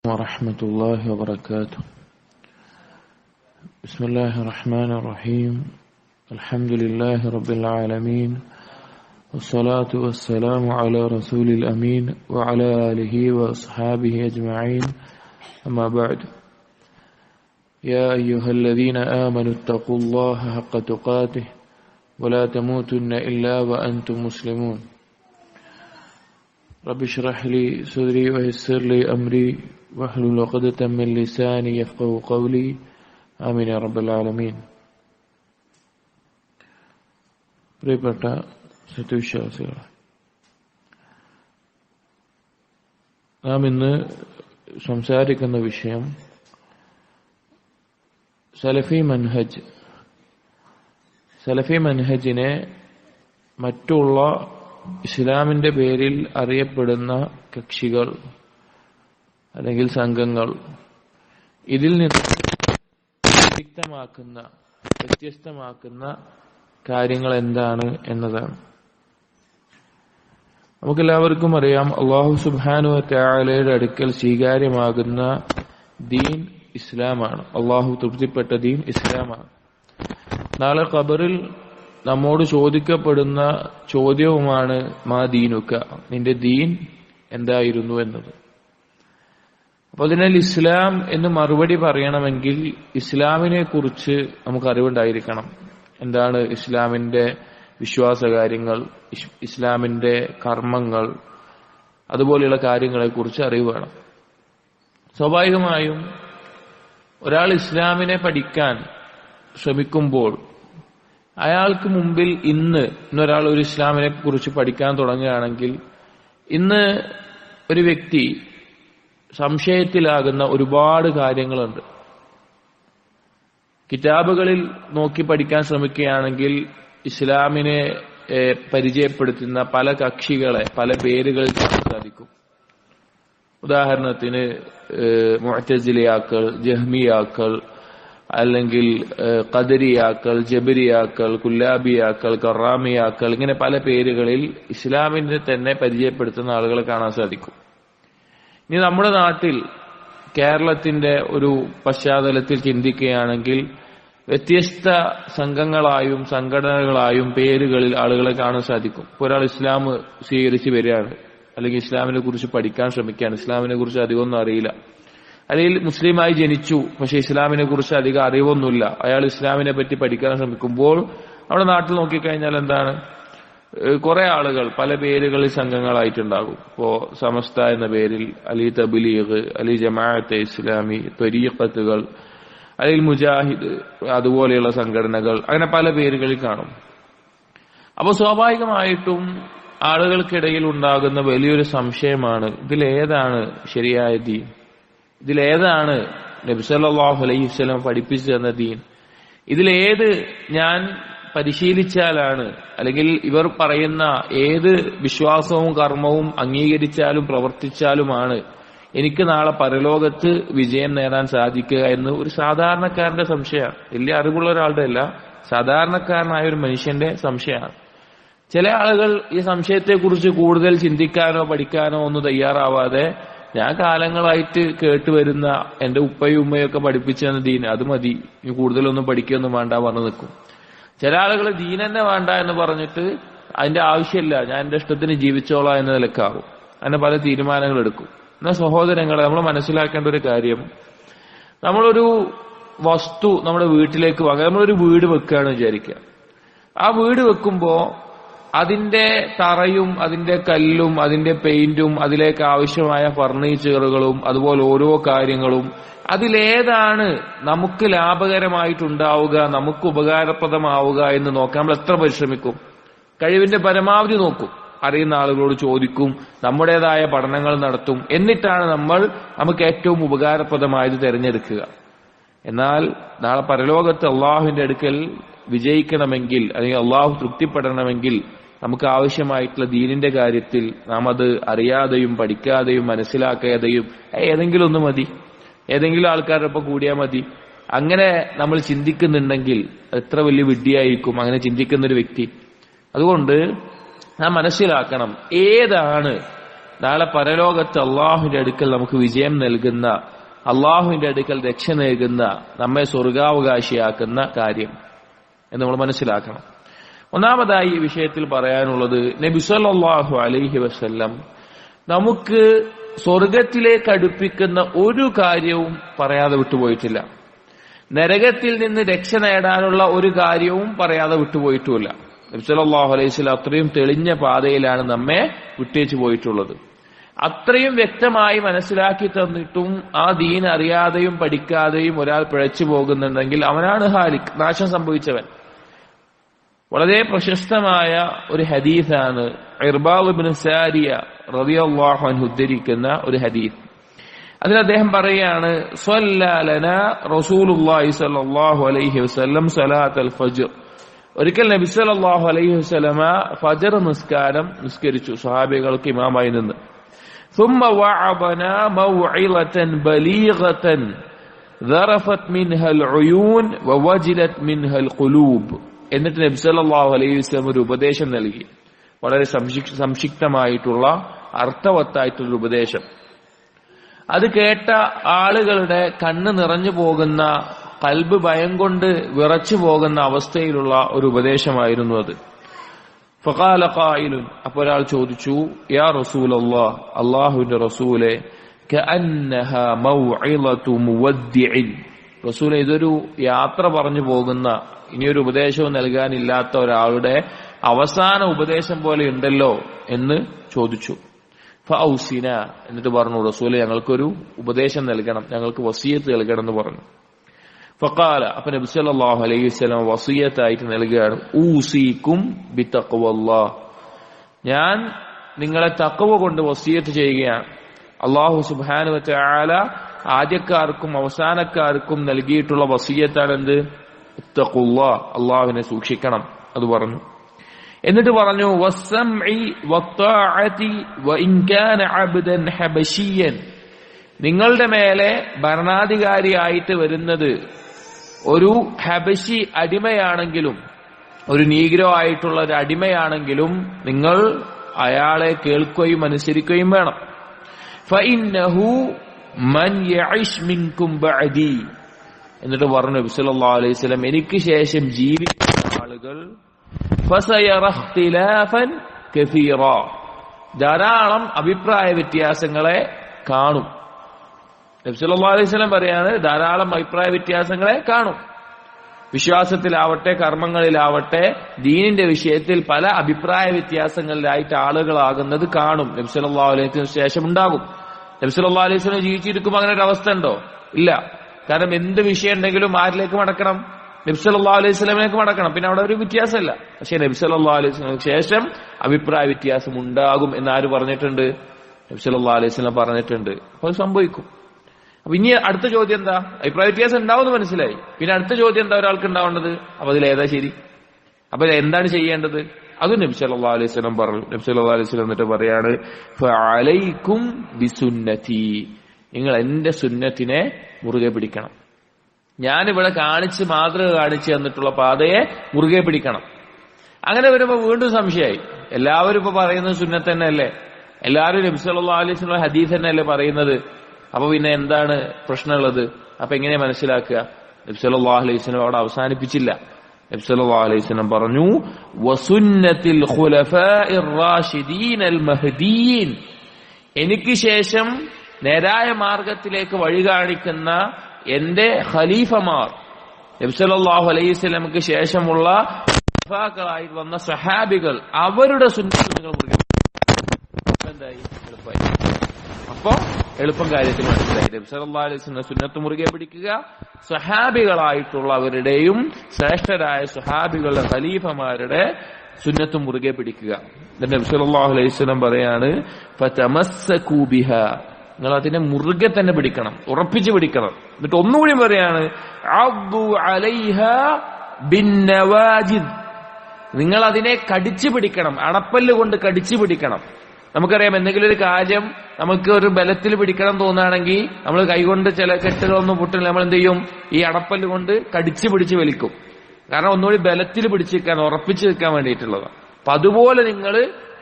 ورحمة الله وبركاته. بسم الله الرحمن الرحيم. الحمد لله رب العالمين، والصلاة والسلام على رسول الأمين وعلى آله وأصحابه أجمعين. أما بعد، يا أيها الذين آمنوا اتقوا الله حق تقاته ولا تموتن إلا وأنتم مسلمون. رب اشرح لي صدري ويسر لي أمري واحلل عقدة من لساني يفقهوا قولي. آمين يا رب العالمين. പ്രിയപ്പെട്ട സത്യവിശ്വാസികളെ, നാം ഇന്ന് സംസാരിക്കുന്ന വിഷയം സലഫി മൻഹജ്. സലഫി മൻഹജിനെ മറ്റുള്ള ഇസ്ലാമിന്റെ പേരിൽ അറിയപ്പെടുന്ന കക്ഷികൾ അല്ലെങ്കിൽ സംഘങ്ങൾ ഇതിൽ നിന്ന് വ്യത്യസ്തമാക്കുന്ന കാര്യങ്ങൾ എന്താണ് എന്നതാണ്. നമുക്കെല്ലാവർക്കും അറിയാം, അല്ലാഹു സുബ്ഹാനഹു വ തആലയുടെ അടുക്കൽ സ്വീകാര്യമാകുന്ന ദീൻ ഇസ്ലാമാണ്. അല്ലാഹു തൃപ്തിപ്പെട്ട ദീൻ ഇസ്ലാമാണ്. നാളെ ഖബറിൽ നമ്മോട് ചോദിക്കപ്പെടുന്ന ചോദ്യവുമാണ് മാ ദീനുക, നിന്റെ ദീൻ എന്തായിരുന്നു എന്നത്. അപ്പൊ അതിനാൽ ഇസ്ലാം എന്ന് മറുപടി പറയണമെങ്കിൽ ഇസ്ലാമിനെ കുറിച്ച് നമുക്ക് അറിവുണ്ടായിരിക്കണം. എന്താണ് ഇസ്ലാമിന്റെ വിശ്വാസകാര്യങ്ങൾ, ഇസ്ലാമിന്റെ കർമ്മങ്ങൾ, അതുപോലെയുള്ള കാര്യങ്ങളെ കുറിച്ച് അറിവ് വേണം. സ്വാഭാവികമായും ഒരാൾ ഇസ്ലാമിനെ പഠിക്കാൻ ശ്രമിക്കുമ്പോൾ അയാൾക്ക് മുമ്പിൽ ഇന്നൊരാൾ ഒരു ഇസ്ലാമിനെ കുറിച്ച് പഠിക്കാൻ തുടങ്ങുകയാണെങ്കിൽ ഇന്ന് ഒരു വ്യക്തി സംശയത്തിലാകുന്ന ഒരുപാട് കാര്യങ്ങളുണ്ട്. കിതാബുകളിൽ നോക്കി പഠിക്കാൻ ശ്രമിക്കുകയാണെങ്കിൽ ഇസ്ലാമിനെ പരിചയപ്പെടുത്തുന്ന പല കക്ഷികളെ പല പേരുകളിൽ കാണാൻ സാധിക്കും. ഉദാഹരണത്തിന് മുഅ്തസിലിയാക്കൾ, ജഹ്മിയാക്കൾ, അല്ലെങ്കിൽ ഖദരിയാക്കൾ, ജബരിയാക്കൾ, കുല്ലാബിയാക്കൾ, കറാമിയാക്കൾ, ഇങ്ങനെ പല പേരുകളിൽ ഇസ്ലാമിനെ തന്നെ പരിചയപ്പെടുത്തുന്ന ആളുകളെ കാണാൻ സാധിക്കും. ഇനി നമ്മുടെ നാട്ടിൽ കേരളത്തിന്റെ ഒരു പശ്ചാത്തലത്തിൽ ചിന്തിക്കുകയാണെങ്കിൽ വ്യത്യസ്ത സംഘങ്ങളായും സംഘടനകളായും പേരുകളിൽ ആളുകളെ കാണാൻ സാധിക്കും. ഇപ്പോൾ ഒരാൾ ഇസ്ലാം സ്വീകരിച്ച് വരികയാണ്, അല്ലെങ്കിൽ ഇസ്ലാമിനെ കുറിച്ച് പഠിക്കാൻ ശ്രമിക്കുകയാണ്, ഇസ്ലാമിനെ കുറിച്ച് അധികമൊന്നും അറിയില്ല, അല്ലെങ്കിൽ മുസ്ലിമായി ജനിച്ചു പക്ഷെ ഇസ്ലാമിനെ കുറിച്ച് അധികം അറിവൊന്നുമില്ല, അയാൾ ഇസ്ലാമിനെ പറ്റി പഠിക്കാൻ ശ്രമിക്കുമ്പോൾ നമ്മുടെ നാട്ടിൽ നോക്കിക്കഴിഞ്ഞാൽ എന്താണ്, കുറെ ആളുകൾ പല പേരുകളിൽ സംഘങ്ങളായിട്ടുണ്ടാകും. ഇപ്പോ സമസ്ത എന്ന പേരിൽ, അലി തബ്ലീഗ്, അലി ജമാഅത്തെ ഇസ്ലാമി, ത്വരീഖത്തുകൾ, അല്ലെങ്കിൽ മുജാഹിദ്, അതുപോലെയുള്ള സംഘടനകൾ, അങ്ങനെ പല പേരുകളിൽ കാണും. അപ്പോൾ സ്വാഭാവികമായിട്ടും ആളുകൾക്കിടയിൽ ഉണ്ടാകുന്ന വലിയൊരു സംശയമാണ്, ഇതിലേതാണ് ശരിയായ ദീൻ, ഇതിലേതാണ് നബി സല്ലല്ലാഹു അലൈഹി വസല്ലം പഠിപ്പിച്ചു തന്ന ദീൻ, ഇതിലേത് ഞാൻ പരിശീലിച്ചാലാണ്, അല്ലെങ്കിൽ ഇവർ പറയുന്ന ഏത് വിശ്വാസവും കർമ്മവും അംഗീകരിച്ചാലും പ്രവർത്തിച്ചാലുമാണ് എനിക്ക് നാളെ പരലോകത്ത് വിജയം നേടാൻ സാധിക്കുക എന്ന് ഒരു സാധാരണക്കാരന്റെ സംശയമാണ്. വലിയ അറിവുള്ള ഒരാളുടെ അല്ല, സാധാരണക്കാരനായ ഒരു മനുഷ്യന്റെ സംശയമാണ്. ചില ആളുകൾ ഈ സംശയത്തെക്കുറിച്ച് കൂടുതൽ ചിന്തിക്കാനോ പഠിക്കാനോ ഒന്നും തയ്യാറാവാതെ ഞാൻ കാലങ്ങളായിട്ട് കേട്ടുവരുന്ന എന്റെ ഉപ്പയും ഉമ്മയൊക്കെ പഠിപ്പിച്ചു തന്ന ദീൻ അത് മതി, ഇനി കൂടുതലൊന്നും പഠിക്കുകയൊന്നും വേണ്ട പറഞ്ഞു നിൽക്കും. ചില ആളുകൾ ദീൻ തന്നെ വേണ്ട എന്ന് പറഞ്ഞിട്ട് അതിന്റെ ആവശ്യമില്ല, ഞാൻ എന്റെ ഇഷ്ടത്തിന് ജീവിച്ചോളാം എന്ന നിലക്കാവും, അങ്ങനെ പല തീരുമാനങ്ങൾ എടുക്കും. എന്നാൽ സഹോദരങ്ങളെ, നമ്മൾ മനസ്സിലാക്കേണ്ട ഒരു കാര്യം, നമ്മളൊരു വസ്തു നമ്മുടെ വീട്ടിലേക്ക് വാങ്ങുക, നമ്മളൊരു വീട് വെക്കുകയാണ് വിചാരിക്കുക. ആ വീട് വെക്കുമ്പോ അതിന്റെ തറയും അതിന്റെ കല്ലും അതിന്റെ പെയിന്റും അതിലേക്ക് ആവശ്യമായ ഫർണിച്ചറുകളും അതുപോലെ ഓരോ കാര്യങ്ങളും അതിലേതാണ് നമുക്ക് ലാഭകരമായിട്ടുണ്ടാവുക, നമുക്ക് ഉപകാരപ്രദമാവുക എന്ന് നോക്കാൻ നമ്മൾ എത്ര പരിശ്രമിക്കും, കഴിവിന്റെ പരമാവധി നോക്കും, അറിയുന്ന ആളുകളോട് ചോദിക്കും, നമ്മുടേതായ പഠനങ്ങൾ നടത്തും, എന്നിട്ടാണ് നമുക്ക് ഏറ്റവും ഉപകാരപ്രദമായത് തിരഞ്ഞെടുക്കുക. എന്നാൽ നാളെ പരലോകത്ത് അള്ളാഹുവിന്റെ അടുക്കൽ വിജയിക്കണമെങ്കിൽ, അല്ലെങ്കിൽ അള്ളാഹു തൃപ്തിപ്പെടണമെങ്കിൽ നമുക്ക് ആവശ്യമായിട്ടുള്ള ദീനിന്റെ കാര്യത്തിൽ നാം അത് അറിയാതെയും പഠിക്കാതെയും മനസ്സിലാക്കാതെയും ഏതെങ്കിലും ഒന്ന് മതി, ഏതെങ്കിലും ആൾക്കാരുടെ ഒപ്പം കൂടിയാൽ മതി, അങ്ങനെ നമ്മൾ ചിന്തിക്കുന്നുണ്ടെങ്കിൽ എത്ര വലിയ വിഡ്ഢിയായിരിക്കും അങ്ങനെ ചിന്തിക്കുന്നൊരു വ്യക്തി. അതുകൊണ്ട് നാം മനസ്സിലാക്കണം, ഏതാണ് നാളെ പരലോകത്ത് അള്ളാഹുവിന്റെ അടുക്കൽ നമുക്ക് വിജയം നൽകുന്ന, അള്ളാഹുവിന്റെ അടുക്കൽ രക്ഷ നൽകുന്ന, നമ്മെ സ്വർഗാവകാശിയാക്കുന്ന കാര്യം എന്ന് നമ്മൾ മനസ്സിലാക്കണം. ഒന്നാമതായി ഈ വിഷയത്തിൽ പറയാനുള്ളത്, നബി സല്ലല്ലാഹു അലൈഹി വസല്ലം നമുക്ക് സ്വർഗത്തിലേക്ക് അടുപ്പിക്കുന്ന ഒരു കാര്യവും പറയാതെ വിട്ടുപോയിട്ടില്ല. നരകത്തിൽ നിന്ന് രക്ഷ നേടാനുള്ള ഒരു കാര്യവും പറയാതെ വിട്ടുപോയിട്ടുമില്ല. നബി സല്ലല്ലാഹു അലൈഹി വസല്ലം അത്രയും തെളിഞ്ഞ പാതയിലാണ് നമ്മെ വിട്ടേച്ചു പോയിട്ടുള്ളത്. അത്രയും വ്യക്തമായി മനസ്സിലാക്കി തന്നിട്ടും ആ ദീൻ അറിയാതെയും പഠിക്കാതെയും ഒരാൾ പിഴച്ചു പോകുന്നുണ്ടെങ്കിൽ അവനാണ് ഹാലിക്, നാശം സംഭവിച്ചവൻ. വളരെ പ്രശസ്തമായ ഒരു ഹദീസാണ് ഇർബാദ് ഇബ്നു സാരിയ റളിയല്ലാഹു അൻഹു ഉദ്ധരിക്കുന്ന ഒരു ഹദീസ്. അതിൽ അദ്ദേഹം പറയാണ്, സ്വല്ലല്ലാ ലനാ റസൂലുള്ളാഹി സ്വല്ലല്ലാഹു അലൈഹി വസല്ലം സ്വലാത്തുൽ ഫജ്ർ. ഒരിക്കൽ നബി സല്ലല്ലാഹു അലൈഹി വസല്ലമ ഫജ്ർ നിസ്കാരം നിസ്കരിച്ചു, സ്വഹാബികൾക്ക് ഇമാമായി നിന്ന്. ثم وعظنا موعظة بليغة ذرفت منها العيون ووجلت منها القلوب. എന്നിട്ട് നബി സല്ലല്ലാഹു അലൈഹി വസല്ലം ഒരു ഉപദേശം നൽകി, വളരെ സംക്ഷിപ്തമായിട്ടുള്ള അർത്ഥവത്തായിട്ടുള്ള ഉപദേശം. അത് കേട്ട ആളുകളുടെ കണ്ണ് നിറഞ്ഞു പോകുന്ന, കൽബ് ഭയം കൊണ്ട് വിറച്ചു പോകുന്ന അവസ്ഥയിലുള്ള ഒരു ഉപദേശമായിരുന്നു അത്. ഫഖാല ഖായിലുൻ, അപ്പോൾ ഒരാൾ ചോദിച്ചു, യാ റസൂലല്ലാഹ്, അല്ലാഹുവിന്റെ റസൂലേ, കഅന്നഹാ മൗഇളതു മുവദ്ദിഇൻ. റസൂലേ, ഇതൊരു യാത്ര പറഞ്ഞു പോകുന്ന, ഇനിയൊരു ഉപദേശവും നൽകാനില്ലാത്ത ഒരാളുടെ അവസാന ഉപദേശം പോലെ ഉണ്ടല്ലോ എന്ന് ചോദിച്ചു. ഫഔസിന, എന്നിട്ട് പറഞ്ഞു, റസൂലേ, ഞങ്ങൾക്കൊരു ഉപദേശം നൽകണം, ഞങ്ങൾക്ക് വസിയത്ത് നൽകണം എന്ന് പറഞ്ഞു. ഫഖാല, അപ്പൊ നബി സല്ലല്ലാഹു അലൈഹി വസല്ലം വസിയത്തായിട്ട് നൽകുകയാണ്, ഊസീകും ബിതഖ്വല്ലാഹ്, ഞാൻ നിങ്ങളെ തഖ്വ കൊണ്ട് വസിയത്ത് ചെയ്യുകയാണ്. അല്ലാഹു സുബ്ഹാനഹു വ തആല ആദ്യക്കാർക്കും അവസാനക്കാർക്കും നൽകിയിട്ടുള്ള വസിയത്താണ് എന്ത്? ഇത്തഖുല്ലാഹ്, അല്ലാഹുവിനെ സൂക്ഷിക്കണം. അത് പറഞ്ഞു. എന്നിട്ട് പറഞ്ഞു, വസ്സംഇ വത്താഅതി വഇൻ കാന അബ്ദൻ ഹബശിയൻ, നിങ്ങളുടെ മേലെ ഭരണാധികാരിയായിട്ട് വരുന്നത് ഒരു ഹബശി അടിമയാണെങ്കിലും, ഒരു നീഗ്രോ ആയിട്ടുള്ള ഒരു അടിമയാണെങ്കിലും നിങ്ങൾ അയാളെ കേൾക്കുകയും അനുസരിക്കുകയും വേണം. ഫഇന്നഹു മൻ യഇശ് മിൻകും ബഅദി, എന്നിട്ട് പറഞ്ഞു നബി സല്ലല്ലാഹു അലൈഹി വസല്ലം, എനിക്ക് ശേഷം ജീവിക്കുന്ന ആളുകൾ ഫസയറ ഇഖ്തിലാഫൻ കസീറ, ധാരാളം അഭിപ്രായ വ്യത്യാസങ്ങളെ കാണും. നബി സല്ലല്ലാഹു അലൈഹി വസല്ലം പറയാണ്, ധാരാളം അഭിപ്രായ വ്യത്യാസങ്ങളെ കാണും. വിശ്വാസത്തിലാവട്ടെ, കർമ്മങ്ങളിലാവട്ടെ, ദീനിന്റെ വിഷയത്തിൽ പല അഭിപ്രായ വ്യത്യാസങ്ങളിലായിട്ട് ആളുകളാകുന്നത് കാണും. നബി സല്ലല്ലാഹു അലൈഹി വസല്ലം ശേഷം ഉണ്ടാകും. നബി സല്ലല്ലാഹു അലൈഹി വസല്ലം ജീവിച്ചിരിക്കുമ്പോൾ അങ്ങനെ ഒരു അവസ്ഥ ഉണ്ടോ? ഇല്ല. കാരണം എന്ത് വിഷയം ഉണ്ടെങ്കിലും ആരിലേക്ക് മടക്കണം? നബി സല്ലല്ലാഹു അലൈഹി വസല്ലമയിലേക്ക് മടക്കണം. പിന്നെ അവിടെ ഒരു വ്യത്യാസമല്ല. പക്ഷെ നബി സല്ലല്ലാഹു അലൈഹി വസല്ലമയ്ക്ക് ശേഷം അഭിപ്രായ വ്യത്യാസം ഉണ്ടാകും എന്ന് ആര് പറഞ്ഞിട്ടുണ്ട്? നബി സല്ലല്ലാഹു അലൈഹി വസല്ലം പറഞ്ഞിട്ടുണ്ട്. അപ്പോൾ അത് സംഭവിക്കും. അപ്പൊ ഇനി അടുത്ത ചോദ്യം എന്താ? അഭിപ്രായ വ്യത്യാസം ഉണ്ടാവുമെന്ന് മനസ്സിലായി. പിന്നെ അടുത്ത ചോദ്യം എന്താ ഒരാൾക്ക് ഉണ്ടാവേണ്ടത്? അപ്പൊ അതിലേതാ ശരി? അപ്പൊ എന്താണ് ചെയ്യേണ്ടത്? അത് നബി സല്ലല്ലാഹു അലൈഹി വസല്ലം പറഞ്ഞു. നബി സല്ലല്ലാഹു അലൈഹി വസല്ലം എന്നിട്ട് പറയാണ്, ഫഅലൈക്കും ബിസുന്നതി, നിങ്ങൾ എന്റെ സുന്നത്തിനെ മുറുകെ പിടിക്കണം. ഞാനിവിടെ കാണിച്ച് മാതൃക കാണിച്ചു തന്നിട്ടുള്ള പാതയെ മുറുകെ പിടിക്കണം. അങ്ങനെ വരുമ്പോ വീണ്ടും സംശയമായി. എല്ലാവരും ഇപ്പൊ പറയുന്നത് സുന്നത്ത് തന്നെയല്ലേ? എല്ലാവരും നബി സല്ലല്ലാഹു അലൈഹി വസല്ലം ഹദീസ് തന്നെയല്ലേ പറയുന്നത്? അപ്പൊ പിന്നെ എന്താണ് പ്രശ്നമുള്ളത്? അപ്പൊ എങ്ങനെ മനസ്സിലാക്കുക? നബി സല്ലല്ലാഹു അലൈഹി വസല്ലം അവിടെ അവസാനിപ്പിച്ചില്ല. നബി സല്ലല്ലാഹു അലൈഹി വസല്ലം പറഞ്ഞു, വസുന്നത്തിൽ ഖുലഫാഇർ റാഷിദീനൽ മഹ്ദിയീൻ, എനിക്ക് ശേഷം നേരായ മാർഗത്തിലേക്ക് വഴി കാണിക്കുന്ന എന്റെ ഖലീഫമാർ, നബി സല്ലല്ലാഹു അലൈഹി വസല്ലമക്ക് ശേഷമുള്ള ഖലീഫാക്കളായി വന്ന സഹാബികൾ, അവരുടെ സുന്നത്ത് നിങ്ങൾ മുറുകെ എന്തായി? എളുപ്പമായി. അപ്പോ എളുപ്പം കാര്യത്തിൽ മനസ്സിലായി. നബി സല്ലല്ലാഹു അലൈഹി വസല്ലം സുന്നത്ത് മുറുകെ പിടിക്കുക, സഹാബികളായിട്ടുള്ള അവരുടെയും ശ്രേഷ്ഠരായ സഹാബികളുടെ ഖലീഫമാരുടെ സുന്നത്ത് മുറുകെ പിടിക്കുക. നബി സല്ലല്ലാഹു അലൈഹി വസല്ലം പറയാണ്, ഫതമസ്സകൂ ബിഹാ, നിങ്ങൾ അതിനെ മുറുകെ തന്നെ പിടിക്കണം, ഉറപ്പിച്ച് പിടിക്കണം. എന്നിട്ട് ഒന്നുകൂടി പറയാണ്, അദ്ദു അലൈഹാ ബിന്നവാജിദ്, നിങ്ങൾ അതിനെ കടിച്ചു പിടിക്കണം, അണപ്പല്ല് കൊണ്ട് കടിച്ചു പിടിക്കണം. നമുക്കറിയാം, എന്തെങ്കിലും ഒരു കാര്യം നമുക്ക് ഒരു ബലത്തിൽ പിടിക്കണം തോന്നുകയാണെങ്കിൽ നമ്മൾ കൈകൊണ്ട് ചില കെട്ടുകളൊന്നും പൊട്ടില്ല, നമ്മൾ എന്ത് ചെയ്യും? ഈ അണപ്പല്ല് കൊണ്ട് കടിച്ചു പിടിച്ച് വലിക്കും. കാരണം ഒന്നുകൂടി ബലത്തിൽ പിടിച്ചു വെക്കാൻ, ഉറപ്പിച്ചു വെക്കാൻ വേണ്ടിയിട്ടുള്ളതാണ്. അപ്പൊ അതുപോലെ നിങ്ങൾ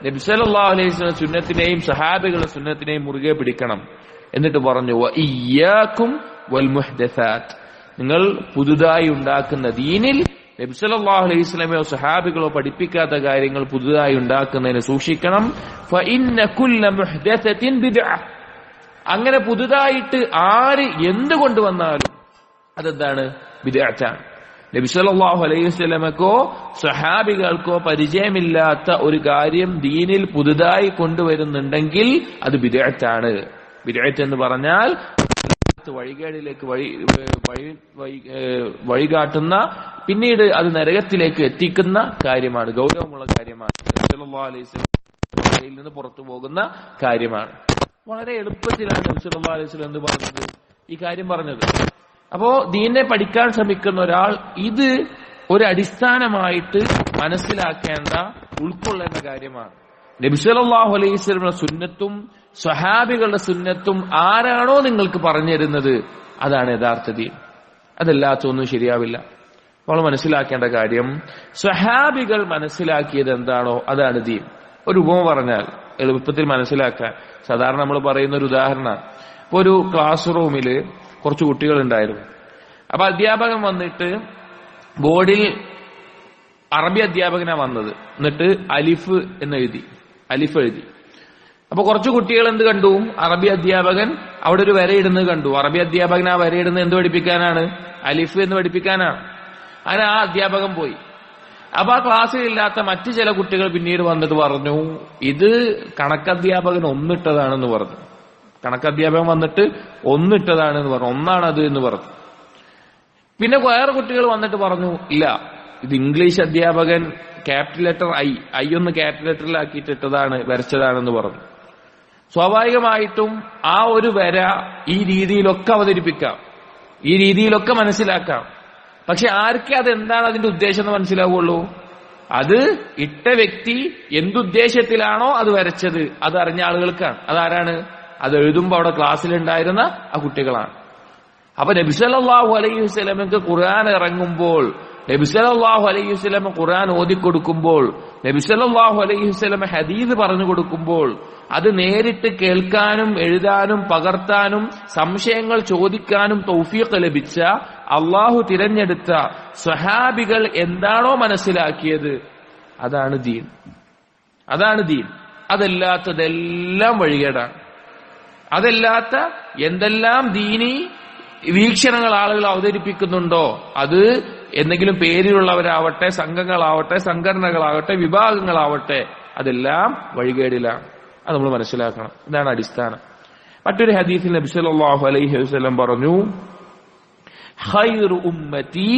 നബി സല്ലല്ലാഹു അലൈഹി വസല്ലം സുന്നത്തിനെയും സഹാബികളുടെ സുന്നത്തിനെയും മുറുകെ പിടിക്കണം. എന്നിട്ട് പറഞ്ഞു വഇയ്യാകും വൽ മുഹ്ദസാത്ത്, നിങ്ങൾ പുതുതായി ഉണ്ടാക്കുന്ന ദീനിൽ നബി സല്ലല്ലാഹു അലൈഹി വസല്ലമയോ സഹാബികളോ പഠിപ്പിക്കാത്ത കാര്യങ്ങൾ പുതുതായി ഉണ്ടാക്കുന്നതിന് സൂക്ഷിക്കണം. ഫഇന്ന കുല്ല മുഹ്ദസത്തിൻ ബിദ്അ, അങ്ങനെ പുതുതായിട്ട് ആര് എന്ത് കൊണ്ടുവന്നാലും അതെന്താണ്? ബിദ്അത്താണ്. നബി സല്ലല്ലാഹു അലൈഹി വസല്ലമക്കോ സഹാബികൾക്കോ പരിചയമില്ലാത്ത ഒരു കാര്യം ദീനിൽ പുതുതായി കൊണ്ടുവരുന്നുണ്ടെങ്കിൽ അത് ബിദ്അത്താണ്. ബിദ്അത്ത് എന്ന് പറഞ്ഞാൽ വഴികേടിലേക്ക് വഴികാട്ടുന്ന, പിന്നീട് അത് നരകത്തിലേക്ക് എത്തിക്കുന്ന കാര്യമാണ്, ഗൗരവമുള്ള കാര്യമാണ്, നബി സല്ലല്ലാഹു അലൈഹി വസല്ലമയിൽ നിന്ന് പുറത്തു പോകുന്ന കാര്യമാണ്. വളരെ എളുപ്പത്തിലാണ് നബി സല്ലല്ലാഹു അലൈഹി വസല്ലം എന്ത് പറഞ്ഞത്? ഈ കാര്യം പറഞ്ഞത്. അപ്പോ ദീനെ പഠിക്കാൻ ശ്രമിക്കുന്ന ഒരാൾ ഇത് ഒരു അടിസ്ഥാനമായിട്ട് മനസ്സിലാക്കേണ്ട, ഉൾക്കൊള്ളേണ്ട കാര്യമാണ്. നബി സല്ലല്ലാഹു അലൈഹി വസല്ലമയുടെ സുന്നത്തും സ്വഹാബികളുടെ സുന്നത്തും ആരാണോ നിങ്ങൾക്ക് പറഞ്ഞു തരുന്നത് അതാണ് യഥാർത്ഥ ദീൻ. അതല്ലാത്തൊന്നും ശരിയാവില്ല. നമ്മൾ മനസ്സിലാക്കേണ്ട കാര്യം, സ്വഹാബികൾ മനസ്സിലാക്കിയത് എന്താണോ അതാണ് ദീൻ. ഒരു ഉപമ പറഞ്ഞാൽ എളുപ്പത്തിൽ മനസ്സിലാക്കാൻ സാധാരണ നമ്മൾ പറയുന്ന ഒരു ഉദാഹരണം, ഇപ്പൊ ഒരു ക്ലാസ് റൂമില് കുറച്ച് കുട്ടികൾ ഉണ്ടായിരുന്നു. അപ്പൊ അധ്യാപകൻ വന്നിട്ട് ബോർഡിൽ അറബി അധ്യാപകനാ വന്നത്, എന്നിട്ട് അലിഫ് എന്നെഴുതി, അലിഫ് എഴുതി. അപ്പൊ കുറച്ച് കുട്ടികൾ എന്ത് കണ്ടു? അറബി അധ്യാപകൻ അവിടെ ഒരു വരയിടുന്നത് കണ്ടു. അറബി അധ്യാപകൻ ആ വരയിടുന്നത് എന്ത് പഠിപ്പിക്കാനാണ്? അലിഫ് എന്ന് പഠിപ്പിക്കാനാണ്. അങ്ങനെ ആ അധ്യാപകൻ പോയി. അപ്പൊ ആ ക്ലാസ്സിലില്ലാത്ത മറ്റു ചില കുട്ടികൾ പിന്നീട് വന്നിട്ട് പറഞ്ഞു, ഇത് കണക്കധ്യാപകൻ ഒന്നിട്ടതാണെന്ന് പറഞ്ഞു. കണക്കധ്യാപകൻ വന്നിട്ട് ഒന്നിട്ടതാണെന്ന് പറഞ്ഞു, ഒന്നാണത് എന്ന് പറഞ്ഞു. പിന്നെ വേറെ കുട്ടികൾ വന്നിട്ട് പറഞ്ഞു, ഇല്ല, ഇത് ഇംഗ്ലീഷ് അധ്യാപകൻ ക്യാപിറ്റൽ ലെറ്റർ ഐ ഒന്ന് ക്യാപിറ്റൽ ലെറ്ററിലാക്കിയിട്ട് ഇട്ടതാണ്, വരച്ചതാണെന്ന് പറഞ്ഞു. സ്വാഭാവികമായിട്ടും ആ ഒരു വര ഈ രീതിയിലൊക്കെ അവതരിപ്പിക്കാം, ഈ രീതിയിലൊക്കെ മനസ്സിലാക്കാം. പക്ഷെ ആർക്കേ അതെന്താണ് അതിന്റെ ഉദ്ദേശം എന്ന് മനസ്സിലാവുള്ളൂ? അത് ഇട്ട വ്യക്തി എന്തുദ്ദേശത്തിലാണോ അത് വരച്ചത് അത് അറിഞ്ഞ ആളുകൾക്കാണ്. അതാരാണ്? അത് എഴുതുമ്പോ അവിടെ ക്ലാസ്സിലുണ്ടായിരുന്ന ആ കുട്ടികളാണ്. അപ്പൊ നബി സല്ലല്ലാഹു അലൈഹി വസല്ലമക്ക് ഖുർആൻ ഇറങ്ങുമ്പോൾ, നബി സല്ലല്ലാഹു അലൈഹി വസല്ലമ ഖുർആൻ ഓതിക്കൊടുക്കുമ്പോൾ, നബി സല്ലല്ലാഹു അലൈഹി വസല്ലമ ഹദീസ് പറഞ്ഞു കൊടുക്കുമ്പോൾ അത് നേരിട്ട് കേൾക്കാനും എഴുതാനും പകർത്താനും സംശയങ്ങൾ ചോദിക്കാനും തൗഫീഖ് ലഭിച്ച, അള്ളാഹു തിരഞ്ഞെടുത്ത സ്വഹാബികൾ എന്താണോ മനസ്സിലാക്കിയത് അതാണ് ദീൻ. അതാണ് ദീൻ. അതല്ലാത്തതെല്ലാം വഴികേടാണ്. അതല്ലാത്ത എന്തെല്ലാം ദീനി വീക്ഷണങ്ങൾ ആളുകൾ അവതരിപ്പിക്കുന്നുണ്ടോ അത് എന്തെങ്കിലും പേരിലുള്ളവരാവട്ടെ, സംഘങ്ങളാവട്ടെ, സംഘടനകളാവട്ടെ, വിഭാഗങ്ങളാവട്ടെ, അതെല്ലാം വഴികേടിലാണ്. അത് നമ്മൾ മനസ്സിലാക്കണം. ഇതാണ് അടിസ്ഥാനം. മറ്റൊരു ഹദീസിൽ നബി സല്ലല്ലാഹു അലൈഹി വസല്ലം പറഞ്ഞു, ഖൈറു ഉമ്മത്തി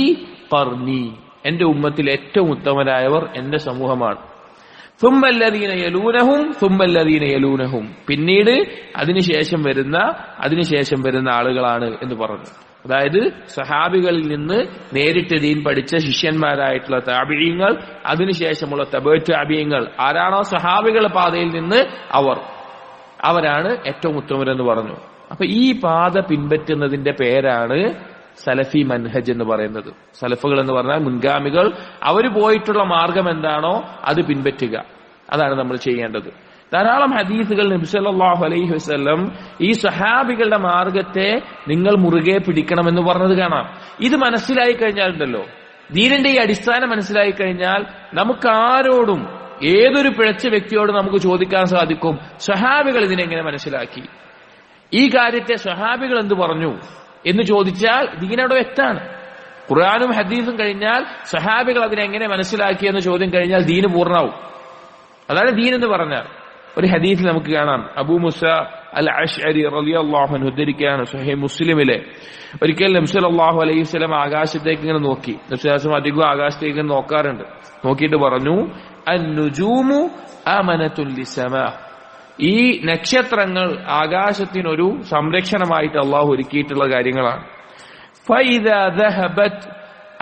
ഖർനി, എന്റെ ഉമ്മത്തിൽ ഏറ്റവും ഉത്തമരായവർ എന്റെ സമൂഹമാണ്. സുമ്മല്ലദീന യലൂനഹും സുമ്മല്ലദീന യലൂനഹും, പിന്നീട് അതിനുശേഷം വരുന്ന ആളുകളാണ് എന്ന് പറഞ്ഞു. അതായത് സഹാബികളിൽ നിന്ന് നേരിട്ട് ദീൻ പഠിച്ച ശിഷ്യന്മാരായിട്ടുള്ള താബിഈങ്ങൾ, അതിനുശേഷമുള്ള തബഅ താബിഈങ്ങൾ, ആരാണോ സഹാബികളുടെ പാതയിൽ നിന്ന് അവരാണ് ഏറ്റവും ഉത്തമരെന്ന് പറഞ്ഞു. അപ്പൊ ഈ പാത പിൻപറ്റുന്നതിന്റെ പേരാണ് സലഫി മൻഹജ് എന്ന് പറയുന്നത്. സലഫുകൾ എന്ന് പറഞ്ഞാൽ മുൻഗാമികൾ, അവർ പോയിട്ടുള്ള മാർഗം എന്താണോ അത് പിൻപറ്റുക. അതാണ് നമ്മൾ ചെയ്യേണ്ടത്. ധാരാളം ഹദീസുകൾ നബി സല്ലല്ലാഹു അലൈഹി വസല്ലം ഈ സഹാബികളുടെ മാർഗത്തെ നിങ്ങൾ മുറുകെ പിടിക്കണമെന്ന് പറഞ്ഞത് കാണാം. ഇത് മനസ്സിലായി കഴിഞ്ഞാലുണ്ടല്ലോ, ദീനിന്റെ ഈ അടിസ്ഥാനം മനസ്സിലായി കഴിഞ്ഞാൽ നമുക്ക് ആരോടും, ഏതൊരു പിഴച്ച വ്യക്തിയോടും നമുക്ക് ചോദിക്കാൻ സാധിക്കും, സഹാബികൾ ഇതിനെങ്ങനെ മനസ്സിലാക്കി, ഈ കാര്യത്തെ സഹാബികൾ എന്ത് പറഞ്ഞു എന്ന് ചോദിച്ചാൽ ദീനവിടെ വ്യക്തമാണ്. ഖുർആനും ഹദീസും കഴിഞ്ഞാൽ സഹാബികൾ അതിനെങ്ങനെ മനസ്സിലാക്കിയെന്ന് ചോദ്യം കഴിഞ്ഞാൽ ദീന് പൂർണ്ണമാവും. അതാണ് ദീൻ എന്ന് പറഞ്ഞാൽ. ഒരു ഹദീസിൽ നമുക്ക് കാണാം, അബൂ മുസ അൽ അശ്അരി റളിയല്ലാഹു അൻഹു ഉദ്ധരിക്കുകയാണ് സ്വഹീഹ് മുസ്ലിമിലെ, ഒരിക്കൽ നബി സല്ലല്ലാഹു അലൈഹി വസല്ലം ആകാശത്തേക്ക് ഇങ്ങനെ നോക്കി. നബി സല്ലല്ലാഹു അലൈഹി വസല്ലം അധികം ആകാശത്തേക്ക് ഇങ്ങനെ നോക്കാറുണ്ട്. നോക്കിയിട്ട് പറഞ്ഞു, അൻ-നുജൂമു ആമനത്തുൽ ലിസമാ, ഈ നക്ഷത്രങ്ങൾ ആകാശത്തിനൊരു സംരക്ഷണമായിട്ട് അള്ളാഹു ഒരുക്കിയിട്ടുള്ള കാര്യങ്ങളാണ്. ഫൈദാ ദഹബത്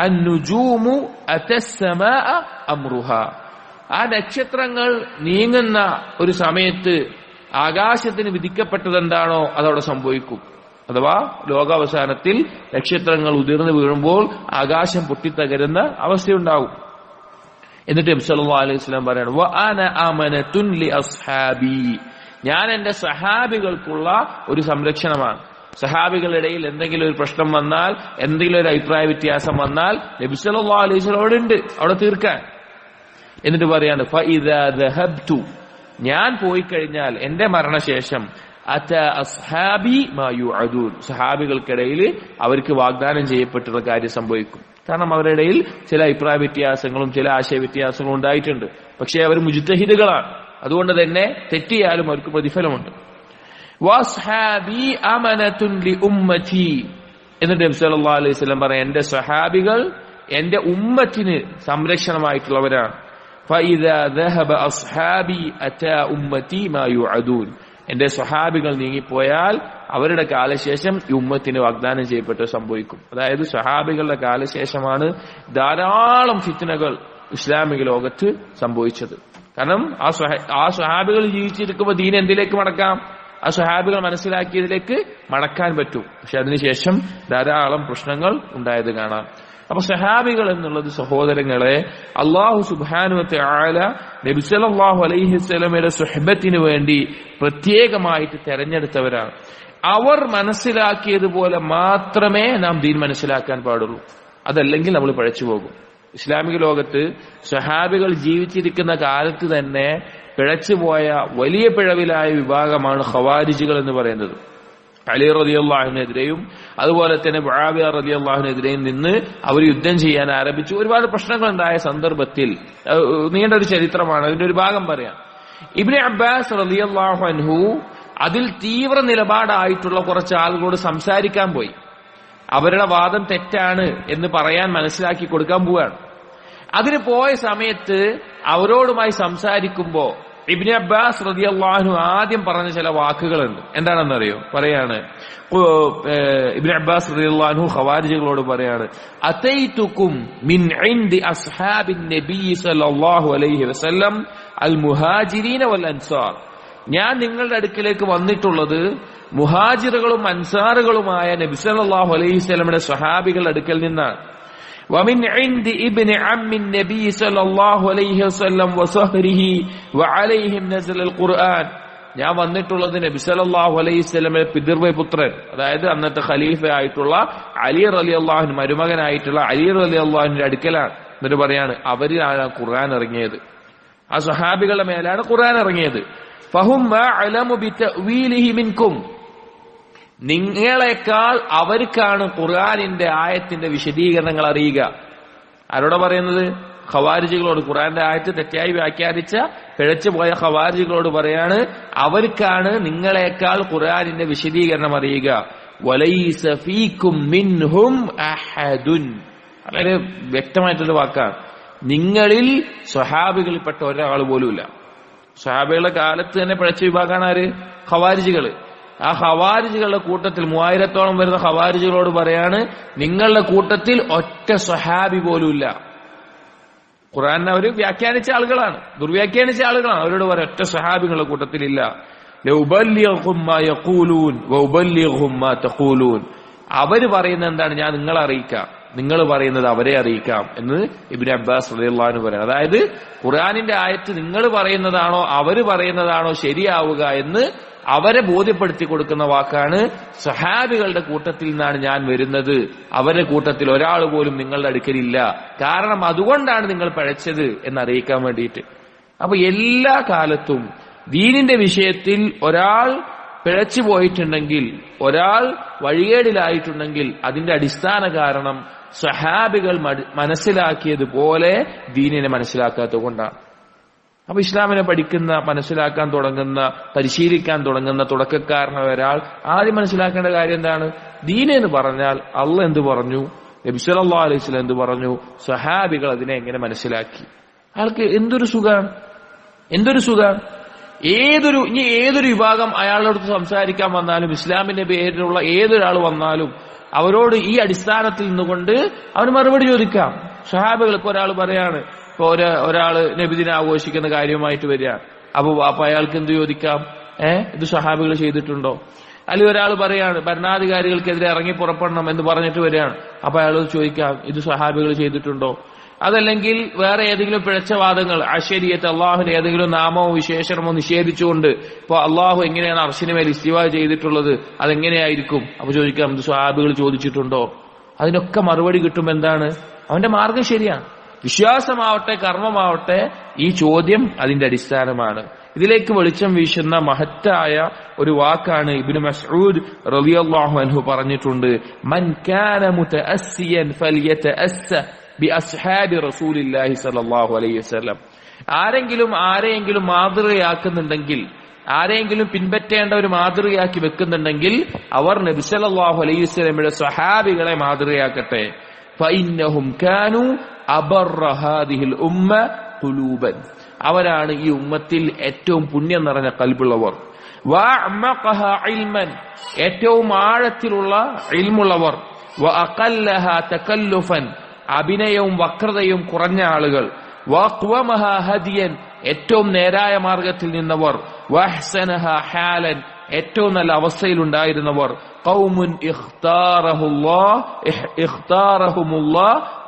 അൻ-നുജൂമു അതസ്സമാഅ അംറുഹാ, ആ നക്ഷത്രങ്ങൾ നീങ്ങുന്ന ഒരു സമയത്ത് ആകാശത്തിന് വിധിക്കപ്പെട്ടതെന്താണോ അതവിടെ സംഭവിക്കും. അഥവാ ലോകാവസാനത്തിൽ നക്ഷത്രങ്ങൾ ഉതിർന്നു വീഴുമ്പോൾ ആകാശം പൊട്ടിത്തകരുന്ന അവസ്ഥയുണ്ടാകും. എന്നിട്ട് നബി സല്ലല്ലാഹു അലൈഹി വസല്ലം പറയാണ് വ അന അമനതുൻ ലി അസ്ഹാബി, ഞാൻ എന്റെ സഹാബികൾക്കുള്ള ഒരു സംരക്ഷണമാണ്. സഹാബികളുടെ ഇടയിൽ എന്തെങ്കിലും ഒരു പ്രശ്നം വന്നാൽ, എന്തെങ്കിലും ഒരു അഭിപ്രായ വ്യത്യാസം വന്നാൽ നബി സല്ലല്ലാഹു അലൈഹി വസല്ലം അവിടെ ഉണ്ട്, അവിടെ തീർക്കാൻ. എന്നിട്ട് പറയാണ് ഫഇദാ ദഹബ്തു, ഞാൻ പോയി കഴിഞ്ഞാൽ എന്റെ മരണശേഷം അത അസ്ഹാബി മാ യുഅദൂൻ, സഹാബികൾക്കിടയിൽ അവർക്ക് വാഗ്ദാനം ചെയ്യപ്പെട്ടുള്ള കാര്യം സംഭവിക്കും. കാരണം അവരുടെ ഇടയിൽ ചില അഭിപ്രായ വ്യത്യാസങ്ങളും ചില ആശയ വ്യത്യാസങ്ങളും ഉണ്ടായിട്ടുണ്ട്. പക്ഷെ അവർ മുജ്തഹിദുകളാണ്, അതുകൊണ്ട് തന്നെ തെറ്റിയാലും അവർക്ക് പ്രതിഫലമുണ്ട്. വസ്ഹാബി അമനതുൻ ലി ഉമ്മതി, എന്നിട്ട് നബി സല്ലല്ലാഹു അലൈഹി വസല്ലം പറയാം എന്റെ സഹാബികൾ എന്റെ ഉമ്മത്തിന് സംരക്ഷണമായിട്ടുള്ളവരാണ്. ഫഇദാ ദഹബ അസ്ഹാബി അതാ ഉമ്മതി മാ യുഅദൂൻ, എന്റെ സ്വഹാബികൾ നീങ്ങിപ്പോയാൽ അവരുടെ കാലശേഷം ഈ ഉമ്മത്തിന് വാഗ്ദാനം ചെയ്യപ്പെട്ട് സംഭവിക്കും. അതായത് സ്വഹാബികളുടെ കാലശേഷമാണ് ധാരാളം ഫിത്നകൾ ഇസ്ലാമിക ലോകത്ത് സംഭവിച്ചത്. കാരണം ആ സ്വഹാബികൾ ജീവിച്ചിരിക്കുമ്പോൾ ദീൻ എന്തിലേക്ക് മടക്കാം? ആ സ്വഹാബികൾ മനസ്സിലാക്കിയതിലേക്ക് മടക്കാൻ പറ്റും. പക്ഷെ അതിനുശേഷം ധാരാളം പ്രശ്നങ്ങൾ ഉണ്ടായത് കാണാം. അപ്പൊ സഹാബികൾ എന്നുള്ളത് സഹോദരങ്ങളെ അല്ലാഹു സുബ്ഹാനഹു വ തആല നബി സല്ലല്ലാഹു അലൈഹി വസല്ലമയുടെ സുഹബത്തിന് വേണ്ടി പ്രത്യേകമായിട്ട് തെരഞ്ഞെടുത്തവരാണ്. അവർ മനസ്സിലാക്കിയതുപോലെ മാത്രമേ നാം ദീൻ മനസ്സിലാക്കാൻ പാടുള്ളൂ. അതല്ലെങ്കിൽ നമ്മൾ പഴച്ചു പോകും. ഇസ്ലാമിക ലോകത്ത് സഹാബികൾ ജീവിച്ചിരിക്കുന്ന കാലത്ത് തന്നെ പിഴച്ചുപോയ വലിയ പിഴവിലായ വിഭാഗമാണ് ഖവാരിജികൾ എന്ന് പറയുന്നത്. അലി റളിയല്ലാഹുവിനെതിരെയും അതുപോലെ തന്നെ മുആവിയ റളിയല്ലാഹുവിനെതിരെയും നിന്ന് അവർ യുദ്ധം ചെയ്യാൻ ആരംഭിച്ചു. ഒരുപാട് പ്രശ്നങ്ങൾ ഉണ്ടായ സന്ദർഭത്തിൽ നീണ്ട ഒരു ചരിത്രമാണ്, അതിന്റെ ഒരു ഭാഗം പറയാം. ഇബ്നു അബ്ബാസ് റളിയല്ലാഹു അൻഹു അതിൽ തീവ്ര നിലപാടായിട്ടുള്ള കുറച്ച് ആളുകളോട് സംസാരിക്കാൻ പോയി. അവരുടെ വാദം തെറ്റാണ് എന്ന് പറയാൻ മനസ്സിലാക്കി കൊടുക്കാൻ പോവുകയാണ്. അതിന് പോയ സമയത്ത് അവരോടുമായി സംസാരിക്കുമ്പോ ഇബ്നു അബ്ബാസ് റളിയല്ലാഹു അൻഹു ആദ്യം പറഞ്ഞ ചില വാക്കുകളുണ്ട്. എന്താണെന്നറിയോ? പറയാണ് ഇബ്നു അബ്ബാസ് റളിയല്ലാഹു അൻഹു ഖവാരിജികളോട് പറയാണ് അതൈതുകും മിൻ ഇൻദി അസ്ഹാബിൻ നബി സല്ലല്ലാഹു അലൈഹി വസല്ലം അൽ മുഹാജിരീന വൽ അൻസാർ, ഞാൻ നിങ്ങളുടെ അടുക്കിലേക്ക് വന്നിട്ടുള്ളത് മുഹാജിറുകളും അൻസാറുകളുമായ നബി സല്ലല്ലാഹു അലൈഹി വസല്ലമയുടെ സ്വഹാബികളുടെ അടുക്കൽ നിന്നാണ്. ومن عند ابن عم النبي صلى الله عليه وسلم وصهره وعليهم نزل القرآن, ഞാൻ വന്നിട്ടുള്ളത് നബി സല്ലല്ലാഹു അലൈഹി വസല്ലമയുടെ പിതൃവ്യപുത്രൻ, അതായത് അന്നത്തെ ഖലീഫ ആയിട്ടുള്ള അലി റളിയല്ലാഹു അൻഹു മരുമകനായിട്ടുള്ള അലി റളിയല്ലാഹു അൻഹുവിന്റെ അടുക്കലാണ്. എന്നിട്ട് പറയാണ് അവരിലാണ് ഖുർആൻ ഇറങ്ങിയത്, ആ സ്വഹാബികളുടെ മേലാണ് ഖുർആൻ ഇറങ്ങിയത്. ഫഹും അഅലമു ബിതഅ്വീലിഹി മിൻകും, നിങ്ങളെക്കാൾ അവർക്കാണ് ഖുർആനിന്റെ ആയത്തിന്റെ വിശദീകരണങ്ങൾ അറിയുക. ആരോടാ പറയുന്നത്? ഖവാരിജികളോട്. ഖുർആന്റെ ആയത്ത് തെറ്റായി വ്യാഖ്യാനിച്ച പിഴച്ചു പോയ ഖവാരിജികളോട് പറയാണ് അവർക്കാണ് നിങ്ങളെക്കാൾ ഖുർആനിന്റെ വിശദീകരണം അറിയുക. വലൈസ ഫീകും മിൻഹും അഹദുൻ, വളരെ വ്യക്തമായിട്ടുള്ള വാക്കാണ്. നിങ്ങളിൽ സ്വഹാബികളിൽപ്പെട്ട ഒരാൾ പോലുമില്ല. സ്വഹാബികളുടെ കാലത്ത് തന്നെ പിഴച്ച വിഭാഗമാണ് ആര്? ഖവാരിജികള്. ആ ഖവാരിജികളുടെ കൂട്ടത്തിൽ 3000-ഓളം വരുന്ന ഖവാരിജികളോട് പറയാണ് നിങ്ങളുടെ കൂട്ടത്തിൽ ഒറ്റ സ്വഹാബി പോലുമില്ല. ഖുർആനെ അവർ വ്യാഖ്യാനിച്ച ആളുകളാണ്, ദുർവ്യാഖ്യാനിച്ച ആളുകളാണ്. അവരോട് പറയാം ഒറ്റ സ്വഹാബികളുടെ കൂട്ടത്തിലില്ല. ലഉബല്ലിഗുഹും മാ യഖൂലൂൻ വഉബല്ലിഗുഹും മാ തഖൂലൂൻ, അവര് പറയുന്നത് എന്താണ് ഞാൻ നിങ്ങളെ അറിയിക്കാം, നിങ്ങൾ പറയുന്നത് അവരെ അറിയിക്കാം എന്ന് ഇബ്നു അബ്ബാസ് റളിയല്ലാഹു അൻഹു പറയുന്നത്. അതായത് ഖുർആനിന്റെ ആയത്ത് നിങ്ങൾ പറയുന്നതാണോ അവര് പറയുന്നതാണോ ശരിയാവുക എന്ന് അവരെ ബോധ്യപ്പെടുത്തി കൊടുക്കുന്ന വാക്കാണ് സഹാബികളുടെ കൂട്ടത്തിൽ നിന്നാണ് ഞാൻ വരുന്നത്, അവരുടെ കൂട്ടത്തിൽ ഒരാൾ പോലും നിങ്ങളുടെ അടുക്കലില്ല, കാരണം അതുകൊണ്ടാണ് നിങ്ങൾ പഴച്ചത് എന്നറിയിക്കാൻ വേണ്ടിയിട്ട്. അപ്പൊ എല്ലാ കാലത്തും ദീനിന്റെ വിഷയത്തിൽ ഒരാൾ പിഴച്ചു പോയിട്ടുണ്ടെങ്കിൽ, ഒരാൾ വഴികേടിലായിട്ടുണ്ടെങ്കിൽ അതിന്റെ അടിസ്ഥാന കാരണം സഹാബികൾ മനസ്സിലാക്കിയതുപോലെ ദീനിനെ മനസ്സിലാക്കാത്തത് കൊണ്ടാണ്. അപ്പൊ ഇസ്ലാമിനെ പഠിക്കുന്ന, മനസ്സിലാക്കാൻ തുടങ്ങുന്ന, പരിശീലിക്കാൻ തുടങ്ങുന്ന തുടക്കക്കാരനായ ഒരാൾ ആദ്യം മനസ്സിലാക്കേണ്ട കാര്യം എന്താണ്? ദീൻ എന്ന് പറഞ്ഞാൽ അള്ളാഹ് എന്ത് പറഞ്ഞു, നബി സല്ലല്ലാഹു അലൈഹി വസല്ലം എന്ത് പറഞ്ഞു, സഹാബികൾ അതിനെ എങ്ങനെ മനസ്സിലാക്കി. അയാൾക്ക് എന്തൊരു സുഖാണ്, എന്തൊരു സുഖാണ്. ഏതൊരു വിഭാഗം അയാളോട് സംസാരിക്കാൻ വന്നാലും, ഇസ്ലാമിന്റെ പേരിലുള്ള ഏതൊരാൾ വന്നാലും അവരോട് ഈ അടിസ്ഥാനത്തിൽ നിന്നുകൊണ്ട് അവന് മറുപടി ചോദിക്കാം. സഹാബികൾക്ക് ഒരാൾ പറയാണ്, ഇപ്പൊ ഒരാള് നബിദിനം ആഘോഷിക്കുന്ന കാര്യവുമായിട്ട് വരിക, അപ്പൊ അയാൾക്ക് എന്ത് ചോദിക്കാം? ഇത് സഹാബികൾ ചെയ്തിട്ടുണ്ടോ? അല്ലെങ്കിൽ ഒരാൾ പറയാണ് ഭരണാധികാരികൾക്കെതിരെ ഇറങ്ങി പുറപ്പെടണം എന്ന് പറഞ്ഞിട്ട് വരികയാണ്, അപ്പൊ അയാൾ ചോദിക്കാം ഇത് സഹാബികൾ ചെയ്തിട്ടുണ്ടോ? അതല്ലെങ്കിൽ വേറെ ഏതെങ്കിലും പിഴച്ച വാദങ്ങൾ, അശരീയത്ത് അള്ളാഹുവിന്റെ ഏതെങ്കിലും നാമമോ വിശേഷണമോ നിഷേധിച്ചുകൊണ്ട് ഇപ്പൊ അള്ളാഹു എങ്ങനെയാണ് അർശിന് മേൽ ഇസ്തിവാ ചെയ്തിട്ടുള്ളത്, അതെങ്ങനെയായിരിക്കും? അപ്പൊ ചോദിക്കാം, സ്വഹാബികൾ ചോദിച്ചിട്ടുണ്ടോ? അതിനൊക്കെ മറുപടി കിട്ടും. എന്താണ്? അവന്റെ മാർഗം ശരിയാണ്. വിശ്വാസമാവട്ടെ കർമ്മമാവട്ടെ, ഈ ചോദ്യം അതിന്റെ അടിസ്ഥാനമാണ്. ഇതിലേക്ക് വെളിച്ചം വീശുന്ന മഹത്തായ ഒരു വാക്കാണ് ഇബ്നു മസ്ഊദ് റളിയല്ലാഹു അൻഹു പറഞ്ഞിട്ടുണ്ട്, മൻ കാന മുതഅസ്സിയൻ ഫൽയതഅസ്സ ബിഅസ്ഹാബി റസൂലില്ലാഹി സ്വല്ലല്ലാഹു അലൈഹി വസല്ലം. ആരെങ്കിലും മാതൃകയാക്കുന്നുണ്ടെങ്കിൽ, ആരെങ്കിലും പിൻപറ്റേണ്ട ഒരു മാതൃകയാക്കി വെക്കുന്നുണ്ടെങ്കിൽ അവർ നബി സല്ലല്ലാഹു അലൈഹി വസല്ലമയുടെ സ്വഹാബികളെ മാതൃകയാക്കട്ടെ. ഫഇന്നഹും കാനൂ അബർറ ഹാദിഹിൽ ഉമ്മ ഖുലൂബൻ. അവരാണ് ഈ ഉമ്മത്തിൽ ഏറ്റവും പുണ്യം നിറഞ്ഞ കൽബുള്ളവർ. വഅഅമഖഹാ ഇൽമൻ, ഏറ്റവും ആഴത്തിലുള്ള ഇൽമുള്ളവർ. വഅഖല്ലഹാ തകല്ലുഫൻ, അഭിനയവും വക്രതയും കുറഞ്ഞ ആളുകൾ. വഅഖ്വമഹാ ഹദിയൻ, ഏറ്റവും നേരായ മാർഗത്തിൽ നിന്നവർ. വഅഹ്സനഹാ ഹാലൻ, ഏറ്റവും നല്ല അവസ്ഥയിലുണ്ടായിരുന്നവർ. ഖൗമുൻ ഇഖ്താറഹുമുല്ലാഹ്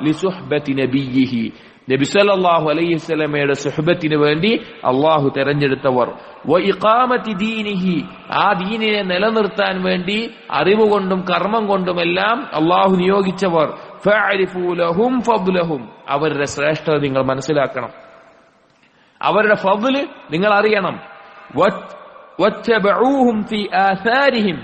ലിസുഹ്ബതി നബിയിഹി, നബി സല്ലല്ലാഹു അലൈഹി വസല്ലമയുടെ സുഹബത്തിന് വേണ്ടി അള്ളാഹു തെരഞ്ഞെടുത്തവർ. വഇഖാമത്തി ദീനിഹി, ആ ദീനിനെ നിലനിർത്താൻ വേണ്ടി അറിവുകൊണ്ടും കർമ്മം കൊണ്ടുമെല്ലാം അള്ളാഹു നിയോഗിച്ചവർ. ഫഅരിഫൂ ലഹും ഫദ്ലഹും, അവരുടെ ശ്രേഷ്ഠത നിങ്ങൾ മനസ്സിലാക്കണം, അവരുടെ ഫദ്ല് നിങ്ങൾ അറിയണം. വത്തബഊഹും ഫീ ആസാരിഹിം,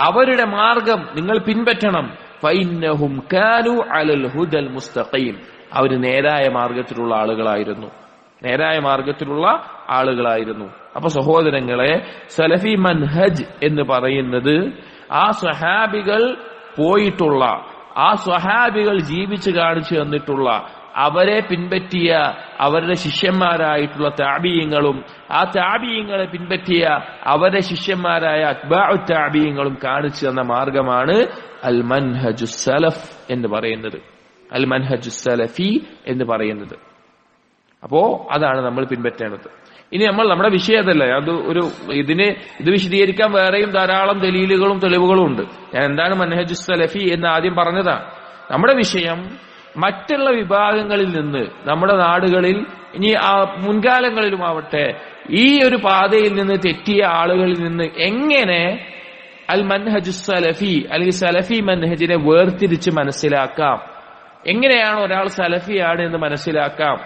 അവരുടെ മാർഗം നിങ്ങൾ പിൻപറ്റണം. ഫഇന്നഹും കാനൂ അലൽ ഹുദൽ മുസ്തഖീം, അവർ നേരായ മാർഗത്തിലുള്ള ആളുകളായിരുന്നു. അപ്പൊ സഹോദരങ്ങളെ, സലഫി മൻഹജ് എന്ന് പറയുന്നത് ആ സ്വഹാബികൾ പോയിട്ടുള്ള, ആ സ്വഹാബികൾ ജീവിച്ചു കാണിച്ചു തന്നിട്ടുള്ള, അവരെ പിൻപറ്റിയ അവരുടെ ശിഷ്യന്മാരായിട്ടുള്ള താബിഈങ്ങളും ആ താബിഈങ്ങളെ പിൻപറ്റിയ അവരുടെ ശിഷ്യന്മാരായ അത്ബാഉ താബിഈങ്ങളും കാണിച്ചു തന്ന മാർഗമാണ് അൽ മൻഹജുസ് സലഫ് എന്ന് പറയുന്നത്, അൽ മൻഹജുസ് സലഫി എന്ന് പറയുന്നത്. അപ്പോ അതാണ് നമ്മൾ പിൻപറ്റേണ്ടത്. ഇനി നമ്മൾ നമ്മുടെ വിഷയതല്ല, ഇത് വിശദീകരിക്കാൻ വേറെയും ധാരാളം ദലീലുകളും തെളിവുകളും ഉണ്ട്. ഞാൻ എന്താണ് മൻഹജുസ് സലഫി എന്ന് ആദ്യം പറഞ്ഞതാണ്. നമ്മുടെ വിഷയം മറ്റുള്ള വിഭാഗങ്ങളിൽ നിന്ന്, നമ്മുടെ നാടുകളിൽ ഇനി മുൻകാലങ്ങളിലുമാവട്ടെ, ഈ ഒരു പാതയിൽ നിന്ന് തെറ്റിയ ആളുകളിൽ നിന്ന് എങ്ങനെ അൽ മൻഹജുസ് സലഫി അല്ലെങ്കിൽ സലഫി മൻഹജിനെ വേർതിരിച്ച് മനസ്സിലാക്കാം, എങ്ങനെയാണ് ഒരാൾ സലഫിയാണ് എന്ന് മനസ്സിലാക്കാം,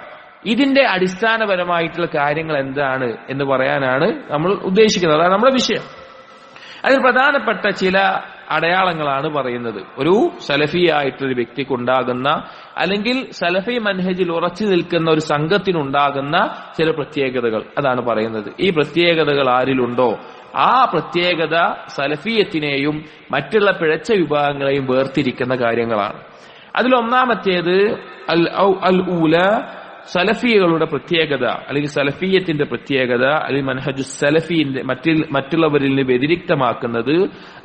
ഇതിന്റെ അടിസ്ഥാനപരമായിട്ടുള്ള കാര്യങ്ങൾ എന്താണ് എന്ന് പറയാനാണ് നമ്മൾ ഉദ്ദേശിക്കുന്നത്. അതാണ് നമ്മുടെ വിഷയം. അതിൽ പ്രധാനപ്പെട്ട ചില അടയാളങ്ങളാണ് പറയുന്നത്. ഒരു സലഫി ആയിട്ടൊരു വ്യക്തിക്കുണ്ടാകുന്ന, അല്ലെങ്കിൽ സലഫി മൻഹജിൽ ഉറച്ചു നിൽക്കുന്ന ഒരു സംഘത്തിനുണ്ടാകുന്ന ചില പ്രത്യേകതകൾ, അതാണ് പറയുന്നത്. ഈ പ്രത്യേകതകൾ ആരിലുണ്ടോ ആ പ്രത്യേകത സലഫിയത്തിനെയും മറ്റുള്ള പിഴച്ച വിഭാഗങ്ങളെയും വേർതിരിക്കുന്ന കാര്യങ്ങളാണ്. അതിലൊന്നാമത്തേത് അൽ ഊല, സലഫികളുടെ പ്രത്യേകത അല്ലെങ്കിൽ സലഫിയത്തിന്റെ പ്രത്യേകത അല്ലെങ്കിൽ മൻഹജുസ് സലഫിന്റെ മറ്റുള്ളവരിൽ നിന്ന് വ്യതിരിക്തമാക്കുന്നത്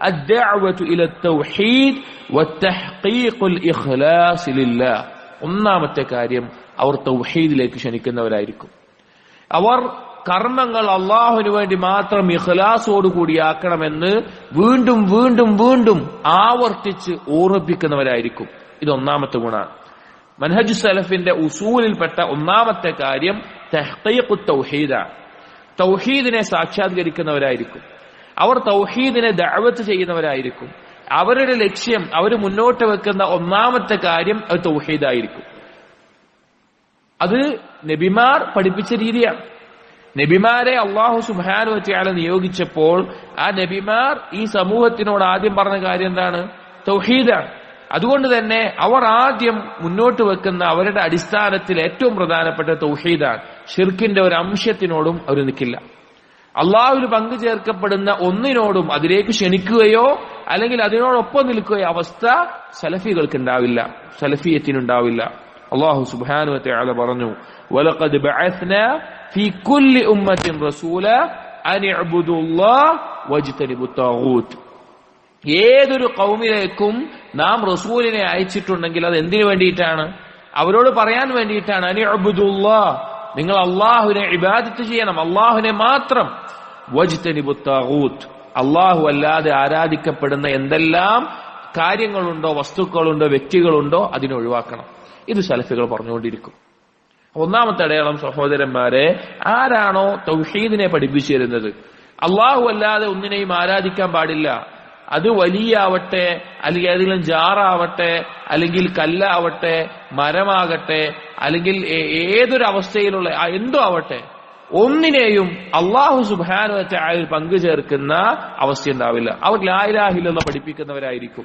അദ്ദഅവതു ഇല തൗഹീദ് വതഹ്ഖീഖുൽ ഇഖ്ലാസ് ലില്ലാഹ്. ഒന്നാമത്തെ കാര്യം, അവർ തൗഹീദിലേക്ക് ക്ഷണിക്കുന്നവരായിരിക്കും. അവർ കർമ്മങ്ങൾ അള്ളാഹുവിന് വേണ്ടി മാത്രം ഇഖ്ലാസോടുകൂടിയാക്കണമെന്ന് വീണ്ടും വീണ്ടും വീണ്ടും ആവർത്തിച്ച് ഓർമ്മിപ്പിക്കുന്നവരായിരിക്കും. ഇതൊന്നാമത്തെ ഗുണമാണ്. മൻഹജ് സലഫിന്റെ ഉസൂലിൽപ്പെട്ട ഒന്നാമത്തെ കാര്യം തഹ്ഖീഖുത്ത് തൗഹീദാണ്. തൗഹീദിനെ സാക്ഷാത്കരിക്കുന്നവരായിരിക്കും. അവർ തൗഹീദിനെ ദഅവത്ത് ചെയ്യുന്നവരായിരിക്കും. അവരുടെ ലക്ഷ്യം, അവർ മുന്നോട്ട് വെക്കുന്ന ഒന്നാമത്തെ കാര്യം അത് തൗഹീദായിരിക്കും. അത് നബിമാർ പഠിപ്പിച്ച രീതിയാണ്. നബിമാരെ അല്ലാഹു സുബ്ഹാനഹു വ തആല നിയോഗിച്ചപ്പോൾ ആ നബിമാർ ഈ സമൂഹത്തിനോട് ആദ്യം പറഞ്ഞ കാര്യം എന്താണ്? തൗഹീദാണ്. അതുകൊണ്ട് തന്നെ അവർ ആദ്യം മുന്നോട്ട് വെക്കുന്ന അവരുടെ അടിസ്ഥാനത്തിൽ ഏറ്റവും പ്രധാനപ്പെട്ട തൗഹീദാണ്. ഷിർക്കിന്റെ ഒരു അംശത്തിനോടും അവർ നിൽക്കില്ല. അള്ളാഹുവിൽ പങ്കു ചേർക്കപ്പെടുന്ന ഒന്നിനോടും അതിലേക്ക് ക്ഷണിക്കുകയോ അല്ലെങ്കിൽ അതിനോടൊപ്പം നിൽക്കുകയോ അവസ്ഥ സലഫികൾക്ക് ഉണ്ടാവില്ല, സലഫിയത്തിനുണ്ടാവില്ല. അള്ളാഹു സുബ്ഹാനഹു വ തആല പറഞ്ഞു, വലഖദ് ബഅസ്നാ ഫീ കുല്ലി ഉമ്മത്തിൻ റസൂല അൻ ഇഅ്ബുദുല്ലാഹ വജ്തനിബുത് താഗൂത്ത്. ഏതൊരു ഖൗമിലേക്കും നാം റസൂലിനെ അയച്ചിട്ടുണ്ടെങ്കിൽ അത് എന്തിനു വേണ്ടിയിട്ടാണ്? അവരോട് പറയാൻ വേണ്ടിയിട്ടാണ്. അൻ ഇഅ്ബുദുല്ലാഹ്, നിങ്ങൾ അള്ളാഹുവിനെ ഇബാദത്ത് ചെയ്യണം, അള്ളാഹുവിനെ മാത്രം. വജ്തനിബുത് താഗൂത്ത്, അള്ളാഹു അല്ലാതെ ആരാധിക്കപ്പെടുന്ന എന്തെല്ലാം കാര്യങ്ങളുണ്ടോ, വസ്തുക്കളുണ്ടോ, വ്യക്തികളുണ്ടോ അതിനെ ഒഴിവാക്കണം. ഇത് സലഫികൾ പറഞ്ഞുകൊണ്ടിരിക്കും. ഒന്നാമത്തെ അടയാളം സഹോദരന്മാരെ, ആരാണോ തൗഹീദിനെ പഠിപ്പിച്ചു തരുന്നത്, അള്ളാഹു അല്ലാതെ ഒന്നിനെയും ആരാധിക്കാൻ പാടില്ല, അത് വലിയാവട്ടെ അല്ലെങ്കിൽ ഏതെങ്കിലും ജാറാവട്ടെ അല്ലെങ്കിൽ കല്ലാവട്ടെ മരമാകട്ടെ അല്ലെങ്കിൽ ഏതൊരു അവസ്ഥയിലുള്ള എന്തോ ആവട്ടെ, ഒന്നിനെയും അള്ളാഹു സുബ്ഹാനഹു വ തആലയിൽ പങ്കു ചേർക്കുന്ന അവസ്ഥ ഉണ്ടാവില്ല. അവർ ലാ ഇലാഹ ഇല്ലല്ലാഹ് പഠിപ്പിക്കുന്നവരായിരിക്കും.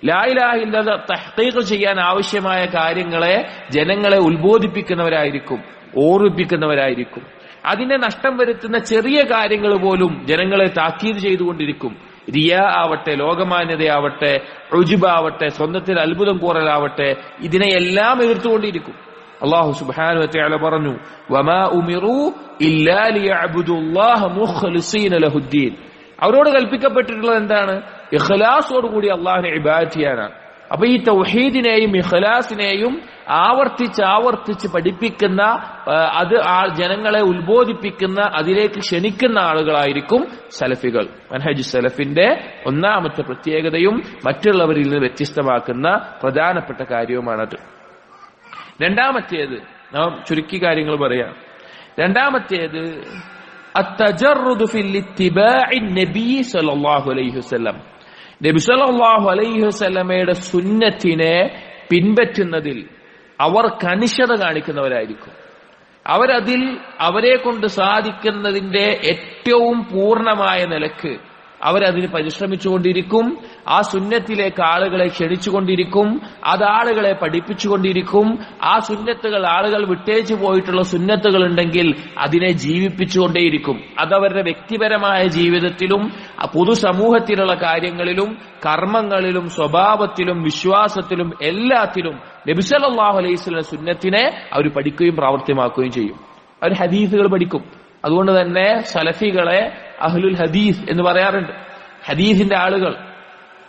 ലാ ഇലാഹ ഇല്ലല്ലാഹ് തഹ്ഖീഖ് ചെയ്യാൻ ആവശ്യമായ കാര്യങ്ങളെ ജനങ്ങളെ ഉത്ബോധിപ്പിക്കുന്നവരായിരിക്കും, ഓർമ്മിപ്പിക്കുന്നവരായിരിക്കും. അതിനെ നഷ്ടം വരുത്തുന്ന ചെറിയ കാര്യങ്ങൾ പോലും ജനങ്ങളെ താക്കീത് ചെയ്തുകൊണ്ടിരിക്കും. റിയാ ആവട്ടെ, ലോകമാന്യതയാവട്ടെ, ഉജ്ബാവട്ടെ, സ്വന്തത്തിൽ അത്ഭുതം കൂറലാവട്ടെ, ഇതിനെയെല്ലാം എതിർത്തുകൊണ്ടിരിക്കും. അല്ലാഹു സുബ്ഹാനഹു വ തആല പറഞ്ഞു, വമാ ഉമിറു ഇല്ലാ ലിയഅബ്ദുല്ലാഹ മുഖ്ലിസീന ലഹുദ്ദീൻ. അവരോട് കൽപ്പിക്കപ്പെട്ടിട്ടുള്ളത് എന്താണ്? ഇഖ്ലാസോടുകൂടി അള്ളാഹുവിനെ ഇബാദത്ത് ചെയ്യാനാണ്. അപ്പൊ ഈ തൗഹീദിനെയും ഇഖ്ലാസിനെയും ആവർത്തിച്ച് പഠിപ്പിക്കുന്ന, അത് ജനങ്ങളെ ഉത്ബോധിപ്പിക്കുന്ന, അതിലേക്ക് ക്ഷണിക്കുന്ന ആളുകളായിരിക്കും സലഫികൾ. മൻഹജ് സലഫിന്റെ ഒന്നാമത്തെ പ്രത്യേകതയും മറ്റുള്ളവരിൽ നിന്ന് വ്യത്യസ്തമാക്കുന്ന പ്രധാനപ്പെട്ട കാര്യവുമാണത്. രണ്ടാമത്തേത്, നാം ചുരുക്കി കാര്യങ്ങൾ പറയാം. രണ്ടാമത്തേത് അത്തജറുദു ഫിൽ ഇത്തിബാഇ നബി സല്ലല്ലാഹു അലൈഹി വസല്ലം. നബി സല്ലല്ലാഹു അലൈഹി വസല്ലമയുടെ സുന്നത്തിനെ പിൻപറ്റുന്നതിൽ അവർ കണിശത കാണിക്കുന്നവരായിരിക്കും. അവരതിൽ അവരെ കൊണ്ട് സാധിക്കുന്നതിന്റെ ഏറ്റവും പൂർണ്ണമായ നിലക്ക് അവരതിന് പരിശ്രമിച്ചുകൊണ്ടിരിക്കും. ആ സുന്നത്തിലേക്ക് ആളുകളെ ക്ഷണിച്ചുകൊണ്ടിരിക്കും, അത് ആളുകളെ പഠിപ്പിച്ചുകൊണ്ടിരിക്കും. ആ സുന്നത്തുകൾ, ആളുകൾ വിട്ടേച്ചു പോയിട്ടുള്ള സുന്നത്തുകൾ ഉണ്ടെങ്കിൽ അതിനെ ജീവിപ്പിച്ചുകൊണ്ടേയിരിക്കും. അതവരുടെ വ്യക്തിപരമായ ജീവിതത്തിലും പൊതുസമൂഹത്തിലുള്ള കാര്യങ്ങളിലും കർമ്മങ്ങളിലും സ്വഭാവത്തിലും വിശ്വാസത്തിലും എല്ലാത്തിലും നബി സല്ലല്ലാഹു അലൈഹി വസല്ലം സുന്നത്തിനെ അവർ പഠിക്കുകയും പ്രാവർത്തികമാക്കുകയും ചെയ്യും. അവർ ഹദീസുകൾ പഠിക്കും. അതുകൊണ്ട് തന്നെ സലഫികളെ അഹ്ലുൽ ഹദീസ് എന്ന് പറയാറുണ്ട്. ഹദീസിന്റെ ആളുകൾ.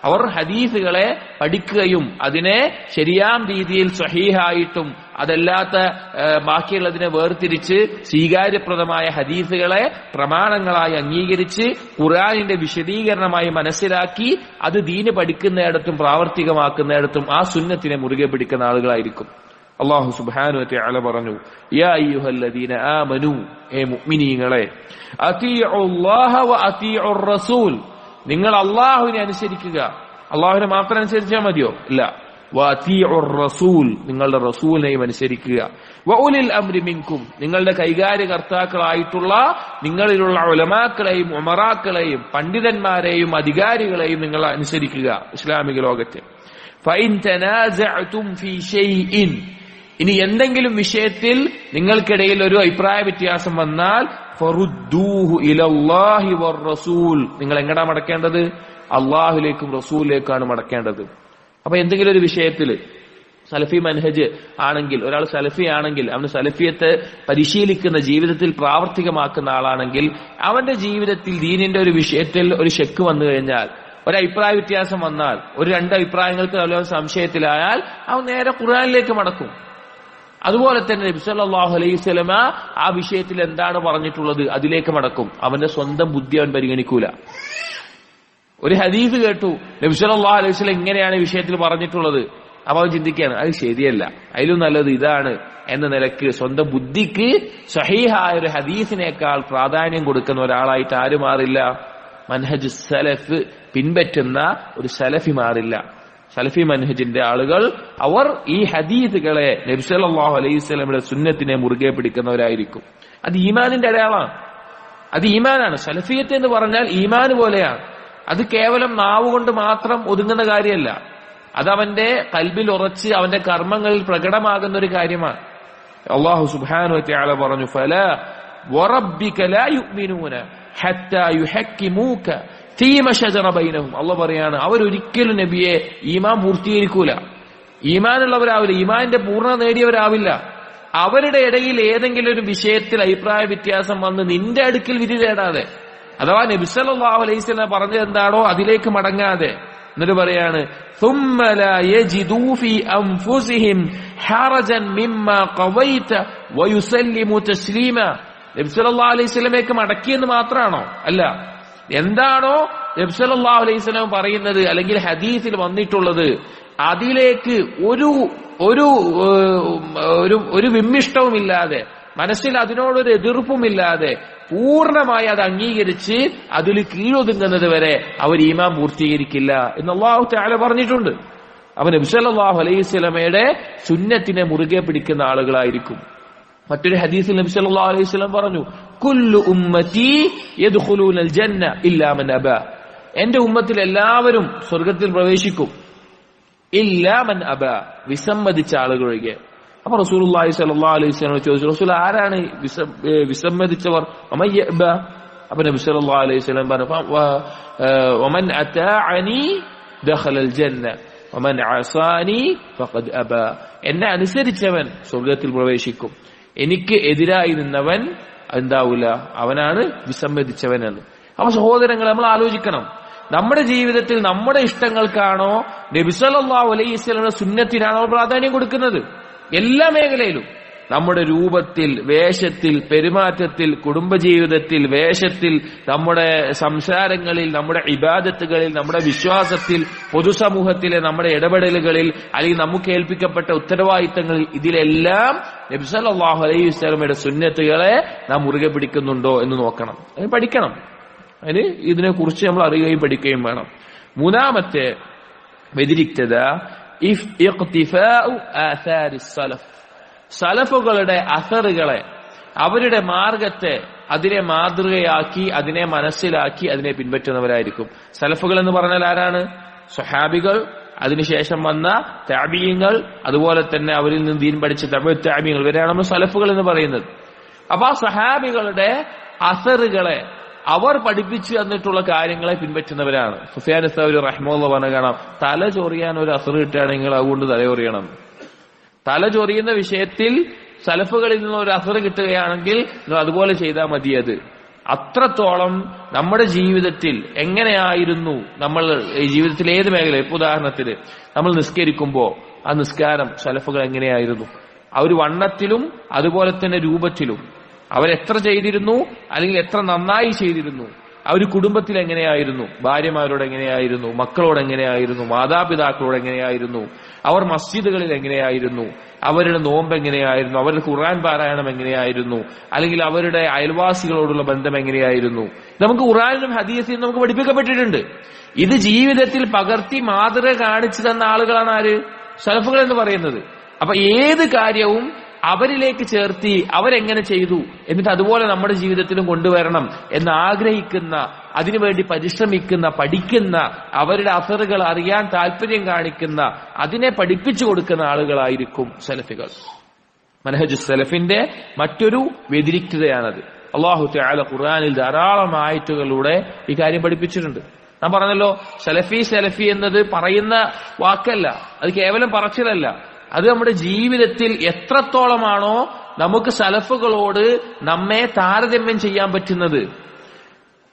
അവർ ഹദീസുകളെ പഠിക്കുകയും അതിനെ ശരിയാം രീതിയിൽ സ്വഹീഹായിട്ടും അതല്ലാത്ത ബാക്കിയുള്ളതിനെ വേർതിരിച്ച് സ്വീകാര്യപ്രദമായ ഹദീസുകളെ പ്രമാണങ്ങളായി അംഗീകരിച്ച് ഖുർആനിന്റെ വിശദീകരണമായി മനസ്സിലാക്കി അത് ദീന് പഠിക്കുന്നിടത്തും പ്രാവർത്തികമാക്കുന്നിടത്തും ആ സുന്നത്തിനെ മുറുകെ പിടിക്കുന്ന ആളുകളായിരിക്കും. അല്ലാഹു സുബ്ഹാനഹു വ തആല പറഞ്ഞു, യാ അയ്യുഹല്ലദീന ആമനൂ, ഏ മുഅ്മിനീങ്ങളെ, അതീഉല്ലാഹ വ അതീഉർ റസൂൽ, നിങ്ങൾ അല്ലാഹുവിനെ അനുസരിക്കുക. അല്ലാഹുവിനെ മാത്രം അനുസരിച്ചാൽ മതിയോ? ഇല്ല. വ അതീഉർ റസൂൽ, നിങ്ങളുടെ റസൂലിനെയും അനുസരിക്കുക. വ ഉലിൽ അംരി മിൻകും, നിങ്ങളുടെ കൈകാര്യകർത്താക്കളായിട്ടുള്ള നിങ്ങളിലുള്ള ഉലമാക്കളെയും ഉമറാക്കളെയും പണ്ഡിതന്മാരെയും അധികാരികളെയും നിങ്ങൾ അനുസരിക്കുക ഇസ്ലാമിക ലോകത്തെ. ഫഇൻ തനാസഅതും ഫീ ഷൈഇൻ, ഇനി എന്തെങ്കിലും വിഷയത്തിൽ നിങ്ങൾക്കിടയിൽ ഒരു അഭിപ്രായ വ്യത്യാസം വന്നാൽ ഫറുദ്ദൂഹു ഇലല്ലാഹി വർ റസൂൽ, നിങ്ങൾ എങ്ങടാ മടക്കേണ്ടത്? അള്ളാഹുലേക്കും റസൂലിലേക്കാണ് മടക്കേണ്ടത്. അപ്പൊ എന്തെങ്കിലും ഒരു വിഷയത്തിൽ സലഫി മൻഹജ് ആണെങ്കിൽ, ഒരാൾ സലഫി ആണെങ്കിൽ, അവന് സലഫിയത്തെ പരിശീലിക്കുന്ന, ജീവിതത്തിൽ പ്രാവർത്തികമാക്കുന്ന ആളാണെങ്കിൽ, അവന്റെ ജീവിതത്തിൽ ദീനിന്റെ ഒരു വിഷയത്തിൽ ഒരു ശക്ക് വന്നു കഴിഞ്ഞാൽ, ഒരഭിപ്രായ വ്യത്യാസം വന്നാൽ, ഒരു രണ്ട് അഭിപ്രായങ്ങൾക്ക് വല്ല സംശയത്തിലായാൽ അവൻ നേരെ ഖുർആനിലേക്ക് മടക്കും. അതുപോലെ തന്നെ നബി സല്ലല്ലാഹു അലൈഹി വസല്ലമ ആ വിഷയത്തിൽ എന്താണ് പറഞ്ഞിട്ടുള്ളത് അതിലേക്ക് മടക്കും. അവന്റെ സ്വന്തം ബുദ്ധി അവൻ പരിഗണിക്കൂല. ഒരു ഹദീസ് കേട്ടു, നബി സല്ലല്ലാഹു അലൈഹി വസല്ലം ഇങ്ങനെയാണ് വിഷയത്തിൽ പറഞ്ഞിട്ടുള്ളത്, അപ്പൊ അവൻ ചിന്തിക്കുകയാണ് അത് ശരിയല്ല, അതിലും നല്ലത് ഇതാണ് എന്ന നിലക്ക് സ്വന്തം ബുദ്ധിക്ക് സഹീഹായ ഒരു ഹദീസിനേക്കാൾ പ്രാധാന്യം കൊടുക്കുന്ന ഒരാളായിട്ട് ആര് മാറില്ല? മൻഹജ് സലഫ് പിൻപറ്റുന്ന ഒരു സലഫി മാറില്ല. സലഫി മൻഹജിന്റെ ആളുകൾ അവർ ഈ ഹദീസുകളെ, നബി സല്ലല്ലാഹു അലൈഹി വസല്ലമയുടെ സുന്നത്തിനെ മുറുകെ പിടിക്കുന്നവരായിരിക്കും. അത് ഈമാനിന്റെ അടയാളമാണ്. അത് ഈമാനാണ്. സലഫിയത്ത് എന്ന് പറഞ്ഞാൽ ഈമാൻ പോലെയാണ്. അത് കേവലം നാവുകൊണ്ട് മാത്രം ഒതുങ്ങുന്ന കാര്യമല്ല. അത് അവന്റെ ഖൽബിൽ ഉറച്ച് അവന്റെ കർമ്മങ്ങളിൽ പ്രകടമാകുന്ന ഒരു കാര്യമാണ്. അല്ലാഹു സുബ്ഹാനഹു വ തആല പറഞ്ഞു, ഫലാ വറബ്ബിക ലാ യുഅ്മിനൂന ഹത്താ യുഹക്കിമൂക ഫീമ ശജറ ബൈനഹും. അല്ലാഹു പറയാണ്, അവരൊരിക്കലും നബിയെ ഈമാൻ പൂർത്തീകരിക്കൂല, ഈമാനുള്ളവരാവില്ല, ഈമാനിന്റെ പൂർണ്ണത നേടിയവരാവില്ല. അവരുടെ ഇടയിൽ ഏതെങ്കിലും ഒരു വിഷയത്തിൽ അഭിപ്രായ വ്യത്യാസം വന്ന് നിന്റെ അടുക്കൽ വിധി തേടാതെ, അഥവാ നബി സല്ലല്ലാഹു അലൈഹി വസല്ലം പറഞ്ഞത് എന്താണോ അതിലേക്ക് മടങ്ങാതെ, എന്നിട്ട് പറയാണ് ثُمَّ لَا يَجِدُوا فِي أَنفُسِهِمْ حَرَجًا مِمَّا قَضَيْتَ وَيُسَلِّمُوا تَسْلِيمًا. നബി സല്ലല്ലാഹു അലൈഹി വസല്ലമയ്ക്ക് മടക്കിയെന്ന് മാത്രമാണോ? അല്ല, എന്താണോ നബി സല്ലല്ലാഹു അലൈഹി വസല്ലം പറയുന്നത് അല്ലെങ്കിൽ ഹദീസിൽ വന്നിട്ടുള്ളത് അതിലേക്ക് ഒരു ഒരു ഒരു വിമ്മിഷ്ടവുമില്ലാതെ, മനസ്സിൽ അതിനോടൊരു എതിർപ്പുമില്ലാതെ പൂർണ്ണമായി അത് അംഗീകരിച്ച് അതിൽ കീഴൊതുങ്ങുന്നത് വരെ അവർ ഈമാൻ പൂർത്തീകരിക്കില്ല എന്ന് അല്ലാഹു തആല പറഞ്ഞിട്ടുണ്ട്. അവൻ നബി സല്ലല്ലാഹു അലൈഹി വസല്ലമയുടെ സുന്നത്തിനെ മുറുകെ പിടിക്കുന്ന ആളുകളായിരിക്കും. മറ്റൊരു ഹദീസിൽ നബി സല്ലല്ലാഹു അലൈഹി വസല്ലം പറഞ്ഞു, കുല്ലു ഉമ്മത്തി യദ്ഖുലൂനൽ ജന്ന ഇല്ലാ മൻ അബാ, എന്റെ ഉമ്മത്തിൽ എല്ലാവരും സ്വർഗ്ഗത്തിൽ പ്രവേശിക്കും, ഇല്ലാ മൻ അബാ, വിസമ്മതിച്ച ആളുകൾ ഒഴികെ. അപ്പൊ റസൂലുള്ളാഹി സ്വല്ലല്ലാഹു അലൈഹി വസല്ലം ചോദിച്ചു, റസൂൽ ആരാണ് വിസമ്മതിച്ചവർ? അപ്പൊ നബി സല്ലല്ലാഹു അലൈഹി വസല്ലം പറഞ്ഞു, വമൻ അതാഅനി ദഖലൽ ജന്ന വമൻ അസാനി ഫഖദ് അബാ, എന്നെ അനുസരിച്ചവൻ സ്വർഗ്ഗത്തിൽ പ്രവേശിക്കും, എനിക്ക് എതിരായി നിന്നവൻ എന്താവൂല, അവനാണ് വിസമ്മതിച്ചവൻ എന്ന്. അപ്പൊ സഹോദരങ്ങളെ, നമ്മൾ ആലോചിക്കണം, നമ്മുടെ ജീവിതത്തിൽ നമ്മുടെ ഇഷ്ടങ്ങൾക്കാണോ നബി സല്ലല്ലാഹു അലൈഹി വസല്ലമയുടെ സുന്നത്തിനാണോ പ്രാധാന്യം കൊടുക്കുന്നത്? എല്ലാ മേഖലയിലും, നമ്മുടെ രൂപത്തിൽ, വേഷത്തിൽ, പെരുമാറ്റത്തിൽ, കുടുംബജീവിതത്തിൽ, വേഷത്തിൽ, നമ്മുടെ സംസാരങ്ങളിൽ, നമ്മുടെ ഇബാദത്തുകളിൽ, നമ്മുടെ വിശ്വാസത്തിൽ, പൊതുസമൂഹത്തിലെ നമ്മുടെ ഇടപെടലുകളിൽ, അല്ലെങ്കിൽ നമുക്ക് ഏൽപ്പിക്കപ്പെട്ട ഉത്തരവാദിത്തങ്ങളിൽ, ഇതിലെല്ലാം നബി സല്ലല്ലാഹു അലൈഹി വസല്ലമയുടെ സുന്നത്തുകളെ നാം മുറുകെ പിടിക്കുന്നുണ്ടോ എന്ന് നോക്കണം. അത് പഠിക്കണം. അതിന് ഇതിനെക്കുറിച്ച് നമ്മൾ അറിയുകയും പഠിക്കുകയും വേണം. മൂന്നാമത്തെ വ്യതിരിക്തത ഇഖ്തിഫാഉ ആഥാരിസ് സലഫ്, സലഫുകളുടെ അസറുകളെ, അവരുടെ മാർഗത്തെ, അതിനെ മാതൃകയാക്കി, അതിനെ മനസ്സിലാക്കി, അതിനെ പിൻപറ്റുന്നവരായിരിക്കും. സലഫുകൾ എന്ന് പറഞ്ഞാൽ ആരാണ്? സ്വഹാബികൾ, അതിനുശേഷം വന്ന താബിഈങ്ങൾ, അതുപോലെ തന്നെ അവരിൽ നിന്ന് ദീൻ പഠിച്ച താബിഈങ്ങൾ, ഇവരെയാണ് നമ്മൾ സലഫുകൾ എന്ന് പറയുന്നത്. അപ്പൊ ആ സ്വഹാബികളുടെ അസറുകളെ, അവർ പഠിപ്പിച്ചു തന്നിട്ടുള്ള കാര്യങ്ങളെ പിൻപറ്റുന്നവരാണ്. സുഫിയാൻ സൗരി റഹ്മത്തുള്ളാഹി പറഞ്ഞ കാണാം, തല ചൊറിയാൻ ഒരു അസർ കിട്ടുകയാണെങ്കിൽ അതുകൊണ്ട് തലചൊറിയണം. തല ചൊറിയുന്ന വിഷയത്തിൽ സലഫുകളിൽ നിന്ന് ഒരു അസർ കിട്ടുകയാണെങ്കിൽ അതുപോലെ ചെയ്താൽ മതി. അത് അത്രത്തോളം നമ്മുടെ ജീവിതത്തിൽ എങ്ങനെയായിരുന്നു, നമ്മൾ ഈ ജീവിതത്തിൽ ഏത് മേഖല, ഇപ്പൊ ഉദാഹരണത്തിന് നമ്മൾ നിസ്കരിക്കുമ്പോ ആ നിസ്കാരം സലഫുകൾ എങ്ങനെയായിരുന്നു? അവർ വണ്ണത്തിലും അതുപോലെ തന്നെ രൂപത്തിലും അവരെത്ര ചെയ്തിരുന്നു, അല്ലെങ്കിൽ എത്ര നന്നായി ചെയ്തിരുന്നു, അവർ കുടുംബത്തിൽ എങ്ങനെയായിരുന്നു, ഭാര്യമാരോട് എങ്ങനെയായിരുന്നു, മക്കളോട് എങ്ങനെയായിരുന്നു, മാതാപിതാക്കളോട് എങ്ങനെയായിരുന്നു, അവർ മസ്ജിദുകളിൽ എങ്ങനെയായിരുന്നു, അവരുടെ നോമ്പ് എങ്ങനെയായിരുന്നു, അവരുടെ ഖുർആൻ പാരായണം എങ്ങനെയായിരുന്നു, അല്ലെങ്കിൽ അവരുടെ അയൽവാസികളോടുള്ള ബന്ധം എങ്ങനെയായിരുന്നു. നമുക്ക് ഖുർആനിലും ഹദീസിലും നമുക്ക് പഠിപ്പിക്കപ്പെട്ടിട്ടുണ്ട്. ഇത് ജീവിതത്തിൽ പകർത്തി മാതൃക കാണിച്ചു തന്ന ആളുകളാണ് ആര്? സലഫുകൾ എന്ന് പറയുന്നത്. അപ്പൊ ഏത് കാര്യവും അവരിലേക്ക് ചേർത്തി അവരെങ്ങനെ ചെയ്തു എന്നിട്ട് അതുപോലെ നമ്മുടെ ജീവിതത്തിലും കൊണ്ടുവരണം എന്ന് ആഗ്രഹിക്കുന്ന, അതിനുവേണ്ടി പരിശ്രമിക്കുന്ന, പഠിക്കുന്ന, അവരുടെ അസറുകൾ അറിയാൻ താല്പര്യം കാണിക്കുന്ന, അതിനെ പഠിപ്പിച്ചു കൊടുക്കുന്ന ആളുകളായിരിക്കും സലഫികൾ. മനഹജ് സലഫിന്റെ മറ്റൊരു വ്യതിരിക്തതയാണത്. അല്ലാഹു തആല ഖുർആനിൽ ധാരാളം ആയത്തുകളിലൂടെ ഈ കാര്യം പഠിപ്പിച്ചിട്ടുണ്ട്. ഞാൻ പറഞ്ഞല്ലോ, സലഫി സലഫി എന്നത് പറയുന്ന വാക്കല്ല, അത് കേവലം പറച്ചിലല്ല. അത് നമ്മുടെ ജീവിതത്തിൽ എത്രത്തോളമാണോ നമുക്ക് സലഫുകളോട് നമ്മെ താരതമ്യം ചെയ്യാൻ പറ്റുന്നത്,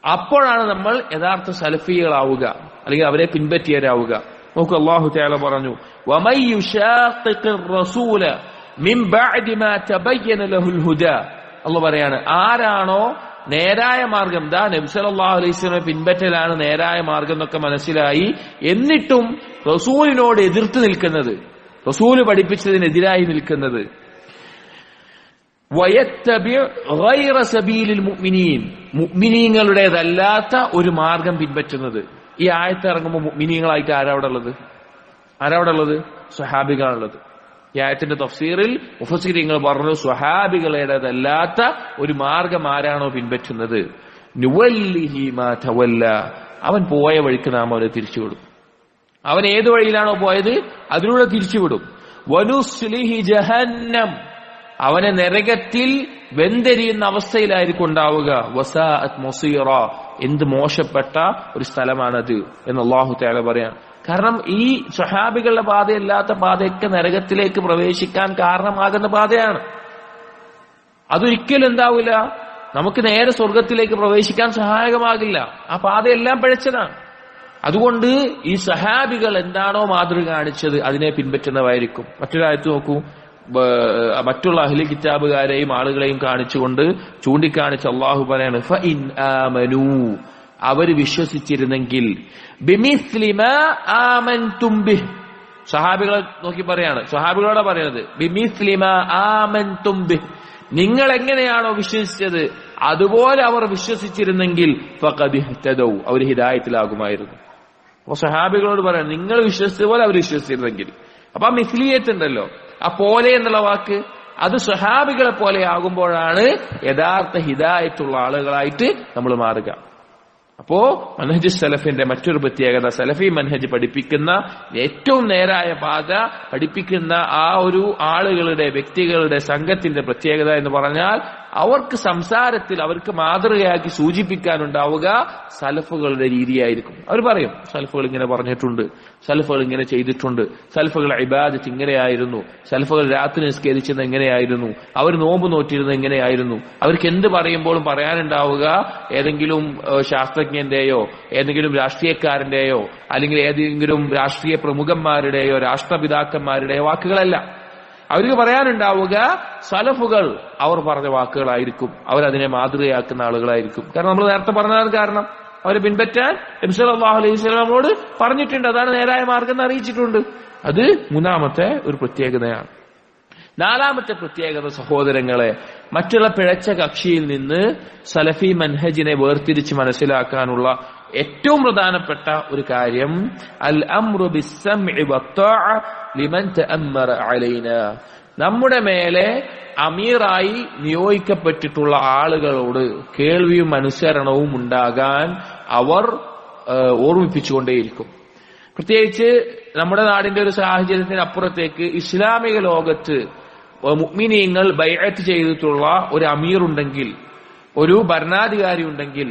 അപ്പോഴാണ് നമ്മൾ യഥാർത്ഥ സലഫികളാവുക, അല്ലെങ്കിൽ അവരെ പിൻപറ്റിയവരാവുക. നോക്കൂ, അല്ലാഹു തആല പറഞ്ഞു, വമൻ യുശാഖിഖിർ റസൂല മിൻ ബഅദി മാ തബയ്യന ലഹുൽ ഹുദാ. അല്ലാഹു പറയാണ്, ആരാണോ നേരായ മാർഗം, നബി സല്ലല്ലാഹു അലൈഹി വസല്ലം പിൻപറ്റലാണ് നേരായ മാർഗം എന്നൊക്കെ മനസ്സിലായി, എന്നിട്ടും റസൂലിനോട് എതിർത്ത് നിൽക്കുന്നത്, റസൂല് പഠിപ്പിച്ചതിനെതിരായി നിൽക്കുന്നത്, വയത്തബിഉ ഗൈറ സബീലിൽ മുഅ്മിനീൻ, മുഅ്മിനീങ്ങളുടേതല്ലാത്ത ഒരു മാർഗം പിൻപറ്റുന്നത്. ഈ ആയത്ത് ഇറങ്ങുമ്പോൾ മുഅ്മിനീങ്ങളായിട്ട് ആരവിടെ ഉള്ളത്? സ്വഹാബികളാണുള്ളത്. ഈ ആയത്തിന്റെ തഫ്സീറിൽ മുഫസ്സിരീങ്ങൾ പറഞ്ഞു, സ്വഹാബികളുടേതല്ലാത്ത ഒരു മാർഗം ആരാണോ പിൻപറ്റുന്നത്, നുവല്ലിഹി മാ തവല്ല, അവൻ പോയ വഴിക്ക് നാം അവനെ തിരിച്ചുവിടും. അവൻ ഏത് വഴിയിലാണോ പോയത് അതിലൂടെ തിരിച്ചുവിടും. വനുസ്ലിഹി ജഹന്നം, അവനെ നരകത്തിൽ വെന്തെരിയുന്ന അവസ്ഥയിലായിരിക്കും ഉണ്ടാവുക. വസാഅത് മസീറ, എന്ത് മോശപ്പെട്ട ഒരു സ്ഥലമാണത് എന്ന് അല്ലാഹു തആല പറയാൻ. കാരണം ഈ സ്വഹാബികളുടെ പാതയല്ലാത്ത പാതയൊക്കെ നരകത്തിലേക്ക് പ്രവേശിക്കാൻ കാരണമാകുന്ന പാതയാണ്. അതൊരിക്കലും എന്താവില്ല, നമുക്ക് നേരെ സ്വർഗത്തിലേക്ക് പ്രവേശിക്കാൻ സഹായകമാകില്ല. ആ പാതയെല്ലാം പിഴച്ചതാണ്. അതുകൊണ്ട് ഈ സഹാബികൾ എന്താണോ മാതൃക കാണിച്ചത് അതിനെ പിൻപറ്റുന്നവരായിരിക്കും. മറ്റൊരായത്ത് നോക്കൂ, മറ്റുള്ള അഹ്ലി കിതാബുകാരെയും ആളുകളെയും കാണിച്ചുകൊണ്ട് ചൂണ്ടിക്കാണിച്ച് അള്ളാഹു പറയാണ്, ഫഇൻ ആമനൂ, അവർ വിശ്വസിച്ചിരുന്നെങ്കിൽ, ബിമിസ്ലി മാ ആമൻതും ബിഹ്, സ്വഹാബികളെ നോക്കി പറയാണ്, സ്വഹാബികളോടാ പറയുന്നത്, ബിമിസ്ലിമ ആമൻതും ബിഹ്, നിങ്ങൾ എങ്ങനെയാണോ വിശ്വസിച്ചത് അതുപോലെ അവർ വിശ്വസിച്ചിരുന്നെങ്കിൽ ഫഖദ് ഇഹ്തദൗ, അവർ ഹിദായത്തിലാകുമായിരുന്നു. അപ്പൊ സ്വഹാബികളോട് പറയാം, നിങ്ങൾ വിശ്വസിച്ചതുപോലെ അവർ വിശ്വസിച്ചിരുന്നെങ്കിൽ. അപ്പൊ ആ മിസ്ലിയത്ത് ഉണ്ടല്ലോ, ആ പോലെ എന്നുള്ള വാക്ക്, അത് സ്വഹാബികളെ പോലെ ആകുമ്പോഴാണ് യഥാർത്ഥ ഹിദായത്തുള്ള ആളുകളായിട്ട് നമ്മൾ മാറുക. അപ്പോ മൻഹജ് സലഫിന്റെ മറ്റൊരു പ്രത്യേകത, സലഫി മൻഹജ് പഠിപ്പിക്കുന്ന ഏറ്റവും നേരായ പാത പഠിപ്പിക്കുന്ന ആ ഒരു ആളുകളുടെ, വ്യക്തികളുടെ, സംഘത്തിന്റെ പ്രത്യേകത എന്ന് പറഞ്ഞാൽ അവർക്ക് സംസാരത്തിൽ അവർക്ക് മാതൃകയാക്കി സൂചിപ്പിക്കാനുണ്ടാവുക സലഫുകളുടെ രീതിയായിരിക്കും. അവർ പറയും, സലഫുകൾ ഇങ്ങനെ പറഞ്ഞിട്ടുണ്ട്, സലഫുകൾ ഇങ്ങനെ ചെയ്തിട്ടുണ്ട്, സലഫുകൾ ഇബാദത്ത് ഇങ്ങനെയായിരുന്നു, സലഫുകൾ രാത്രി നിസ്കരിച്ചത് എങ്ങനെയായിരുന്നു, അവർ നോമ്പ് നോറ്റിരുന്നത് എങ്ങനെയായിരുന്നു. അവർക്ക് എന്ത് പറയുമ്പോഴും പറയാനുണ്ടാവുക ഏതെങ്കിലും ശാസ്ത്രജ്ഞന്റെയോ ഏതെങ്കിലും രാഷ്ട്രീയക്കാരന്റെയോ അല്ലെങ്കിൽ ഏതെങ്കിലും രാഷ്ട്രീയ പ്രമുഖന്മാരുടെയോ രാഷ്ട്രപിതാക്കന്മാരുടെയോ വാക്കുകളല്ല. അവർക്ക് പറയാനുണ്ടാവുക സലഫുകൾ അവർ പറഞ്ഞ വാക്കുകളായിരിക്കും, അവരതിനെ മാതൃകയാക്കുന്ന ആളുകളായിരിക്കും. കാരണം നമ്മൾ നേരത്തെ പറഞ്ഞതാണ് കാരണം, അവരെ പിൻപറ്റാൻ നബി സല്ലല്ലാഹു അലൈഹി വസല്ലം നമ്മളോട് പറഞ്ഞിട്ടുണ്ട്, അതാണ് നേരായ മാർഗം എന്ന് അറിയിച്ചിട്ടുണ്ട്. അത് മൂന്നാമത്തെ ഒരു പ്രത്യേകതയാണ്. നാലാമത്തെ പ്രത്യേകത സഹോദരങ്ങളെ, മറ്റുള്ള പിഴച്ച കക്ഷിയിൽ നിന്ന് സലഫി മൻഹജിനെ വേർതിരിച്ച് മനസ്സിലാക്കാനുള്ള ഏറ്റവും പ്രധാനപ്പെട്ട ഒരു കാര്യം അൽ അംറു ബിസ്സംഇ വത്താഅ ലിമൻ തഅമ്മറ അലൈനാ, നമ്മുടെ മേലെ അമീറായി നിയോഗിക്കപ്പെട്ടിട്ടുള്ള ആളുകളോട് കേൾവിയും അനുസരണവും ഉണ്ടാകാൻ അവർ ഓർമ്മിപ്പിച്ചുകൊണ്ടേയിരിക്കും. പ്രത്യേകിച്ച് നമ്മുടെ നാടിന്റെ ഒരു സാഹചര്യത്തിന് അപ്പുറത്തേക്ക് ഇസ്ലാമിക ലോകത്ത് മുഅ്മിനീങ്ങൾ ബൈഅത്ത് ചെയ്തിട്ടുള്ള ഒരു അമീർ ഉണ്ടെങ്കിൽ, ഒരു ഭരണാധികാരി ഉണ്ടെങ്കിൽ,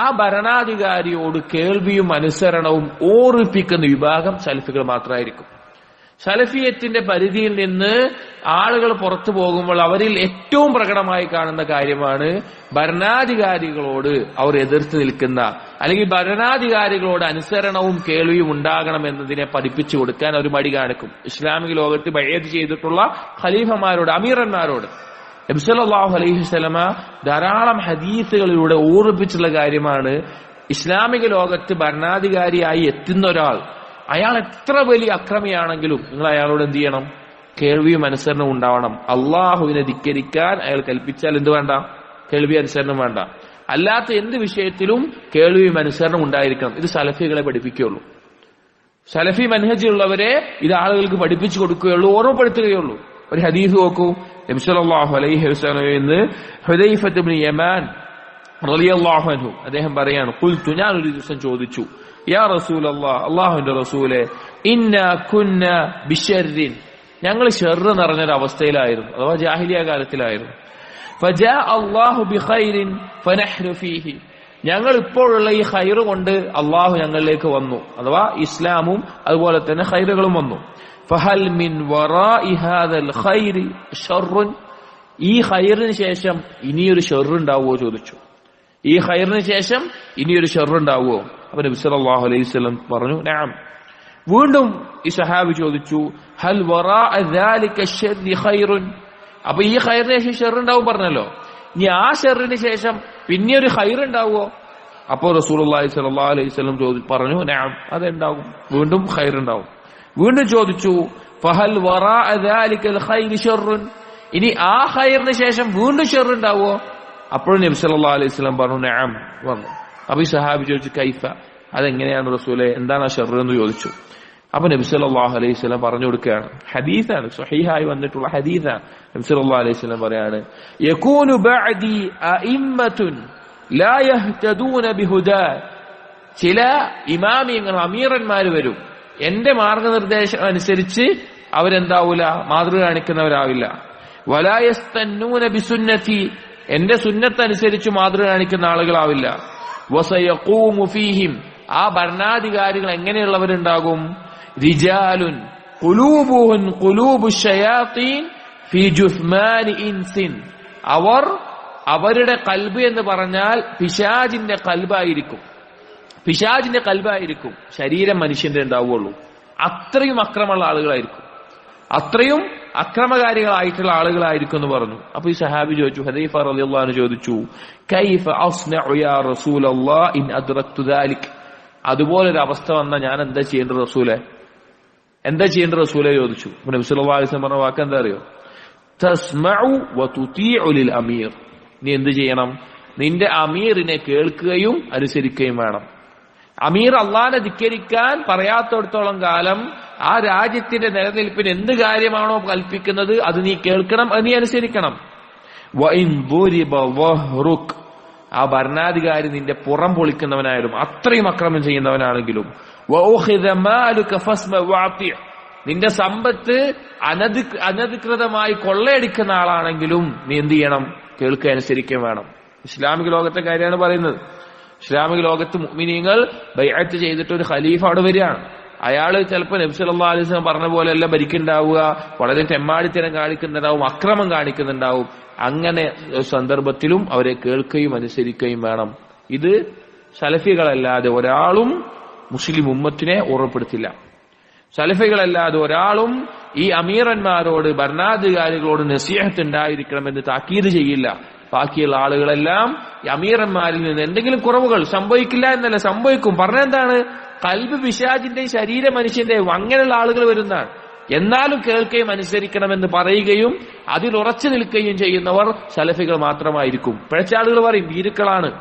ആ ഭരണാധികാരിയോട് കേൾവിയും അനുസരണവും ഓർമ്മിപ്പിക്കുന്ന വിഭാഗം സലഫികൾ മാത്രമായിരിക്കും. സലഫിയത്തിന്റെ പരിധിയിൽ നിന്ന് ആളുകൾ പുറത്തു പോകുമ്പോൾ അവരിൽ ഏറ്റവും പ്രകടമായി കാണുന്ന കാര്യമാണ് ഭരണാധികാരികളോട് അവർ എതിർത്ത് നിൽക്കുന്ന, അല്ലെങ്കിൽ ഭരണാധികാരികളോട് അനുസരണവും കേൾവിയും ഉണ്ടാകണം എന്നതിനെ പഠിപ്പിച്ചു കൊടുക്കാൻ അവർ മടി കാണിക്കും. ഇസ്ലാമിക ലോകത്ത് ബൈഅത്ത് ചെയ്തിട്ടുള്ള ഖലീഫമാരോട്, അമീറന്മാരോട് നബി സല്ലല്ലാഹു അലൈഹി വസല്ലമ ധാരാളം ഹദീസുകളിലൂടെ ഓർമ്മിപ്പിച്ചുള്ള കാര്യമാണ്, ഇസ്ലാമിക ലോകത്ത് ഭരണാധികാരിയായി എത്തുന്ന ഒരാൾ, അയാൾ എത്ര വലിയ അക്രമിയാണെങ്കിലും നിങ്ങൾ അയാളോട് എന്ത് ചെയ്യണം? കേൾവിയും അനുസരണവും ഉണ്ടാവണം. അള്ളാഹുവിനെ ധിക്കരിക്കാൻ അയാൾ കൽപ്പിച്ചാൽ എന്ത് വേണ്ട? കേൾവി അനുസരണം വേണ്ട. അല്ലാത്ത എന്ത് വിഷയത്തിലും കേൾവിയും അനുസരണം ഉണ്ടായിരിക്കണം. ഇത് സലഫികളെ പഠിപ്പിക്കുകയുള്ളൂ. സലഫി മൻഹജുള്ളവരെ ഇത് ആളുകൾക്ക് പഠിപ്പിച്ചു കൊടുക്കുകയുള്ളൂ, ഓർമ്മപ്പെടുത്തുകയുള്ളൂ. ഒരു ഹദീസ് നോക്കൂ, നബി സല്ലല്ലാഹു അലൈഹി വസല്ലമയിൽ നിന്ന് ഹുദൈഫത്ത് ഇബ്നു യമാൻ റളിയല്ലാഹു അൻഹു അദ്ദേഹം പറയാണ്, ഖുൽതു, ഞാൻ ഒരു ദിവസം ചോദിച്ചു, യാ റസൂലല്ലാഹ്, അല്ലാഹുവിന്റെ റസൂലേ, ഇന്നാ കുന്നാ ബിശർരിൻ, ഞങ്ങൾ ഷർറ് നിറഞ്ഞൊരു അവസ്ഥയിലായിരുന്നു, അഥവാ ജാഹിലിയ കാലത്തിലായിരുന്നു. ഫജാ അല്ലാഹു ബിഖൈരിൻ ഫനഹ്നു ഫീഹി, ഞങ്ങൾ ഇപ്പോഴുള്ള ഈ ഖൈറ് കൊണ്ട് അള്ളാഹു ഞങ്ങളിലേക്ക് വന്നു, അഥവാ ഇസ്ലാമും അതുപോലെ തന്നെ ഖൈറുകളും വന്നു. ഫഹൽ മിൻ വറാഇ ഹാദൽ ഖൈരി ശർറുൻ, ഈ ഖൈറിന് ശേഷം ഇനിയൊരു ഷർറ് ഉണ്ടാവുമോ ചോദിച്ചു. ഈ ഖൈറിന് ശേഷം ഇനിയൊരു ഷർറ് ഉണ്ടാവുമോ? അപ്പൊ നബി സല്ലല്ലാഹു അലൈഹി വസല്ലം പറഞ്ഞു, നഅം. വീണ്ടും ഈ സഹാബി ചോദിച്ചു, ഹൽ വറാഅ ദാലിക ശർരി ഖൈറുൻ, അപ്പൊ ഈ ഖൈറിന് ശേഷം ഷർറ് ഉണ്ടാവും പറഞ്ഞല്ലോ, ഇനി ആ ഷർറിന് ശേഷം പിന്നെ ഒരു ഖൈർ ഉണ്ടാവുമോ? അപ്പോ റസൂലുള്ളാഹി സ്വല്ലല്ലാഹു അലൈഹി വസല്ലം പറഞ്ഞു, നഅം, അതുണ്ടാവും, വീണ്ടും ഖൈർ ഉണ്ടാവും. വീണ്ടും ചോദിച്ചു, ഫഹൽ വറാഅ ദാലികൽ ഖൈരി ശർറുൻ, ഇനി ആ ഖൈറിന് ശേഷം വീണ്ടും ഷർറ് ഉണ്ടാവുമോ? അപ്പോഴും നബി സല്ലല്ലാഹു അലൈഹി വസല്ലം പറഞ്ഞു, നഅം, വന്നു. അപ്പൊ ഈ സഹാബി ചോദിച്ചു, കൈഫ, അതെങ്ങനെയാണ് റസൂലേ, എന്താണ് ആ ഷർറ് എന്ന് ചോദിച്ചു. അപ്പൊ നബി സല്ലല്ലാഹു അലൈഹി വസല്ലം പറഞ്ഞു കൊടുക്കുകയാണ്, ഹദീസാണ്, സ്വഹീഹായി വന്നിട്ടുള്ള ഹദീസാണ്. നബി സല്ലല്ലാഹു അലൈഹി വസല്ലം പറയാണ്, യകൂനു ബഅദി അഇമ്മത്തുൻ ലാ യഹ്തദൂന ബിഹുദാ, ചില ഇമാമിയങ്ങൾ, അമീറന്മാര് വരും, എന്റെ മാർഗനിർദ്ദേശം അനുസരിച്ച് അവരെന്താവൂല, മാതൃക കാണിക്കുന്നവരാവില്ല. വലാ യസ്തന്നൂന ബിസുന്നതി, എന്റെ സുന്നത്തനുസരിച്ച് മാതൃക കാണിക്കുന്ന ആളുകളാവില്ല. വസയഖൂമു ഫീഹിം, ആ ഭരണാധികാരികൾ എങ്ങനെയുള്ളവരുണ്ടാകും? റിജാലുൻ ഖുലൂബുഹും ഖുലൂബുശ് ശയാത്തീൻ ഫീ ജുസ്മാനി ഇൻസിൻ, അവരുടെ കൽബ് എന്ന് പറഞ്ഞാൽ പിശാചിന്റെ കൽബായിരിക്കും, പിശാചിന്റെ കൽബായിരിക്കും, ശരീരം മനുഷ്യന്റെ ഉണ്ടാവുകയുള്ളൂ. അത്രയും അക്രമമുള്ള ആളുകളായിരിക്കും, അത്രയും അക്രമകാരികളായിട്ടുള്ള ആളുകളായിരിക്കും എന്ന് പറഞ്ഞു. അപ്പൊ ഈ സഹാബി ചോദിച്ചു, ഹദൈഫ റളിയല്ലാഹു അൻഹു ചോദിച്ചു, കൈഫ അസ്നഉ യാ റസൂലല്ലാഹ് ഇൻ അദ്റക്തു ദാലിക്, അതുപോലൊരു അവസ്ഥ വന്നാൽ ഞാൻ എന്താ ചെയ്യേണ്ടത് റസൂലെ? എന്താ ചെയ്യേണ്ട റസൂലെ ചോദിച്ചു. നബി സല്ലല്ലാഹു അലൈഹി വസല്ലം പറഞ്ഞ വാക്ക് എന്താ അറിയോ? തസ്മഉ വതുതീഉ ലിൽ അമീർ. നീ എന്ത് ചെയ്യണം? നിന്റെ അമീറിനെ കേൾക്കുകയും അനുസരിക്കുകയും വേണം. അമീർ അള്ളാഹനെ ധിക്കരിക്കാൻ പറയാത്തടത്തോളം കാലം ആ രാജ്യത്തിന്റെ നിലനിൽപ്പിന് എന്ത് കാര്യമാണോ കൽപ്പിക്കുന്നത് അത് നീ കേൾക്കണം, അത് നീ അനുസരിക്കണം. വഇൻ ദുരിബ വഹ്റുക്, ആ ഭരണാധികാരി നിന്റെ പുറം പൊളിക്കുന്നവനായാലും അത്രയും അക്രമം ചെയ്യുന്നവനാണെങ്കിലും, വഉഖിദ മാലുക ഫസ്മ വഅതി, നിന്റെ സമ്പത്ത് അനധികൃതമായി കൊള്ളയടിക്കുന്ന ആളാണെങ്കിലും നീ എന്ത് ചെയ്യണം? കേൾക്കുക, അനുസരിക്കുകയും വേണം. ഇസ്ലാമിക ലോകത്തെ കാര്യമാണ് പറയുന്നത്. ഇസ്ലാമിക ലോകത്ത് മുഅ്മിനീങ്ങൾ ബൈഅത്ത് ചെയ്തിട്ട് ഒരു ഖലീഫ അവിടെ വരികയാണ്. അയാള് ചിലപ്പോൾ നബി സല്ലല്ലാഹു അലൈഹി വസല്ലം പറഞ്ഞ പോലെയല്ല ഭരിക്കുന്നുണ്ടാവുക, വളരെ തെമ്മാടിത്തരം കാണിക്കുന്നുണ്ടാവും, അക്രമം കാണിക്കുന്നുണ്ടാവും. അങ്ങനെ സന്ദർഭത്തിലും അവരെ കേൾക്കുകയും അനുസരിക്കുകയും വേണം. ഇത് സലഫികളല്ലാതെ ഒരാളും മുസ്ലിം ഉമ്മത്തിനെ ഓർമ്മപ്പെടുത്തില്ല. സലഫികളല്ലാതെ ഒരാളും ഈ അമീറന്മാരോട്, ഭരണാധികാരികളോട് നസീഹത്ത് ഉണ്ടായിരിക്കണമെന്ന് താക്കീത് ചെയ്യില്ല. ബാക്കിയുള്ള ആളുകളെല്ലാം ഈ അമീറന്മാരിൽ നിന്ന് എന്തെങ്കിലും കുറവുകൾ സംഭവിക്കില്ല എന്നല്ല, സംഭവിക്കും. പറഞ്ഞെന്താണ്? ഖൽബ് പിശാചിന്റെ, ശരീര മനുഷ്യന്റെ, അങ്ങനെയുള്ള ആളുകൾ വരുന്നതാണ്. എന്നാലും കേൾക്കുകയും അനുസരിക്കണമെന്ന് പറയുകയും അതിൽ ഉറച്ചു നിൽക്കുകയും ചെയ്യുന്നവർ സലഫികൾ മാത്രമായിരിക്കും. പിഴച്ച ആളുകൾ പറയും ഭീരുക്കളാണ്,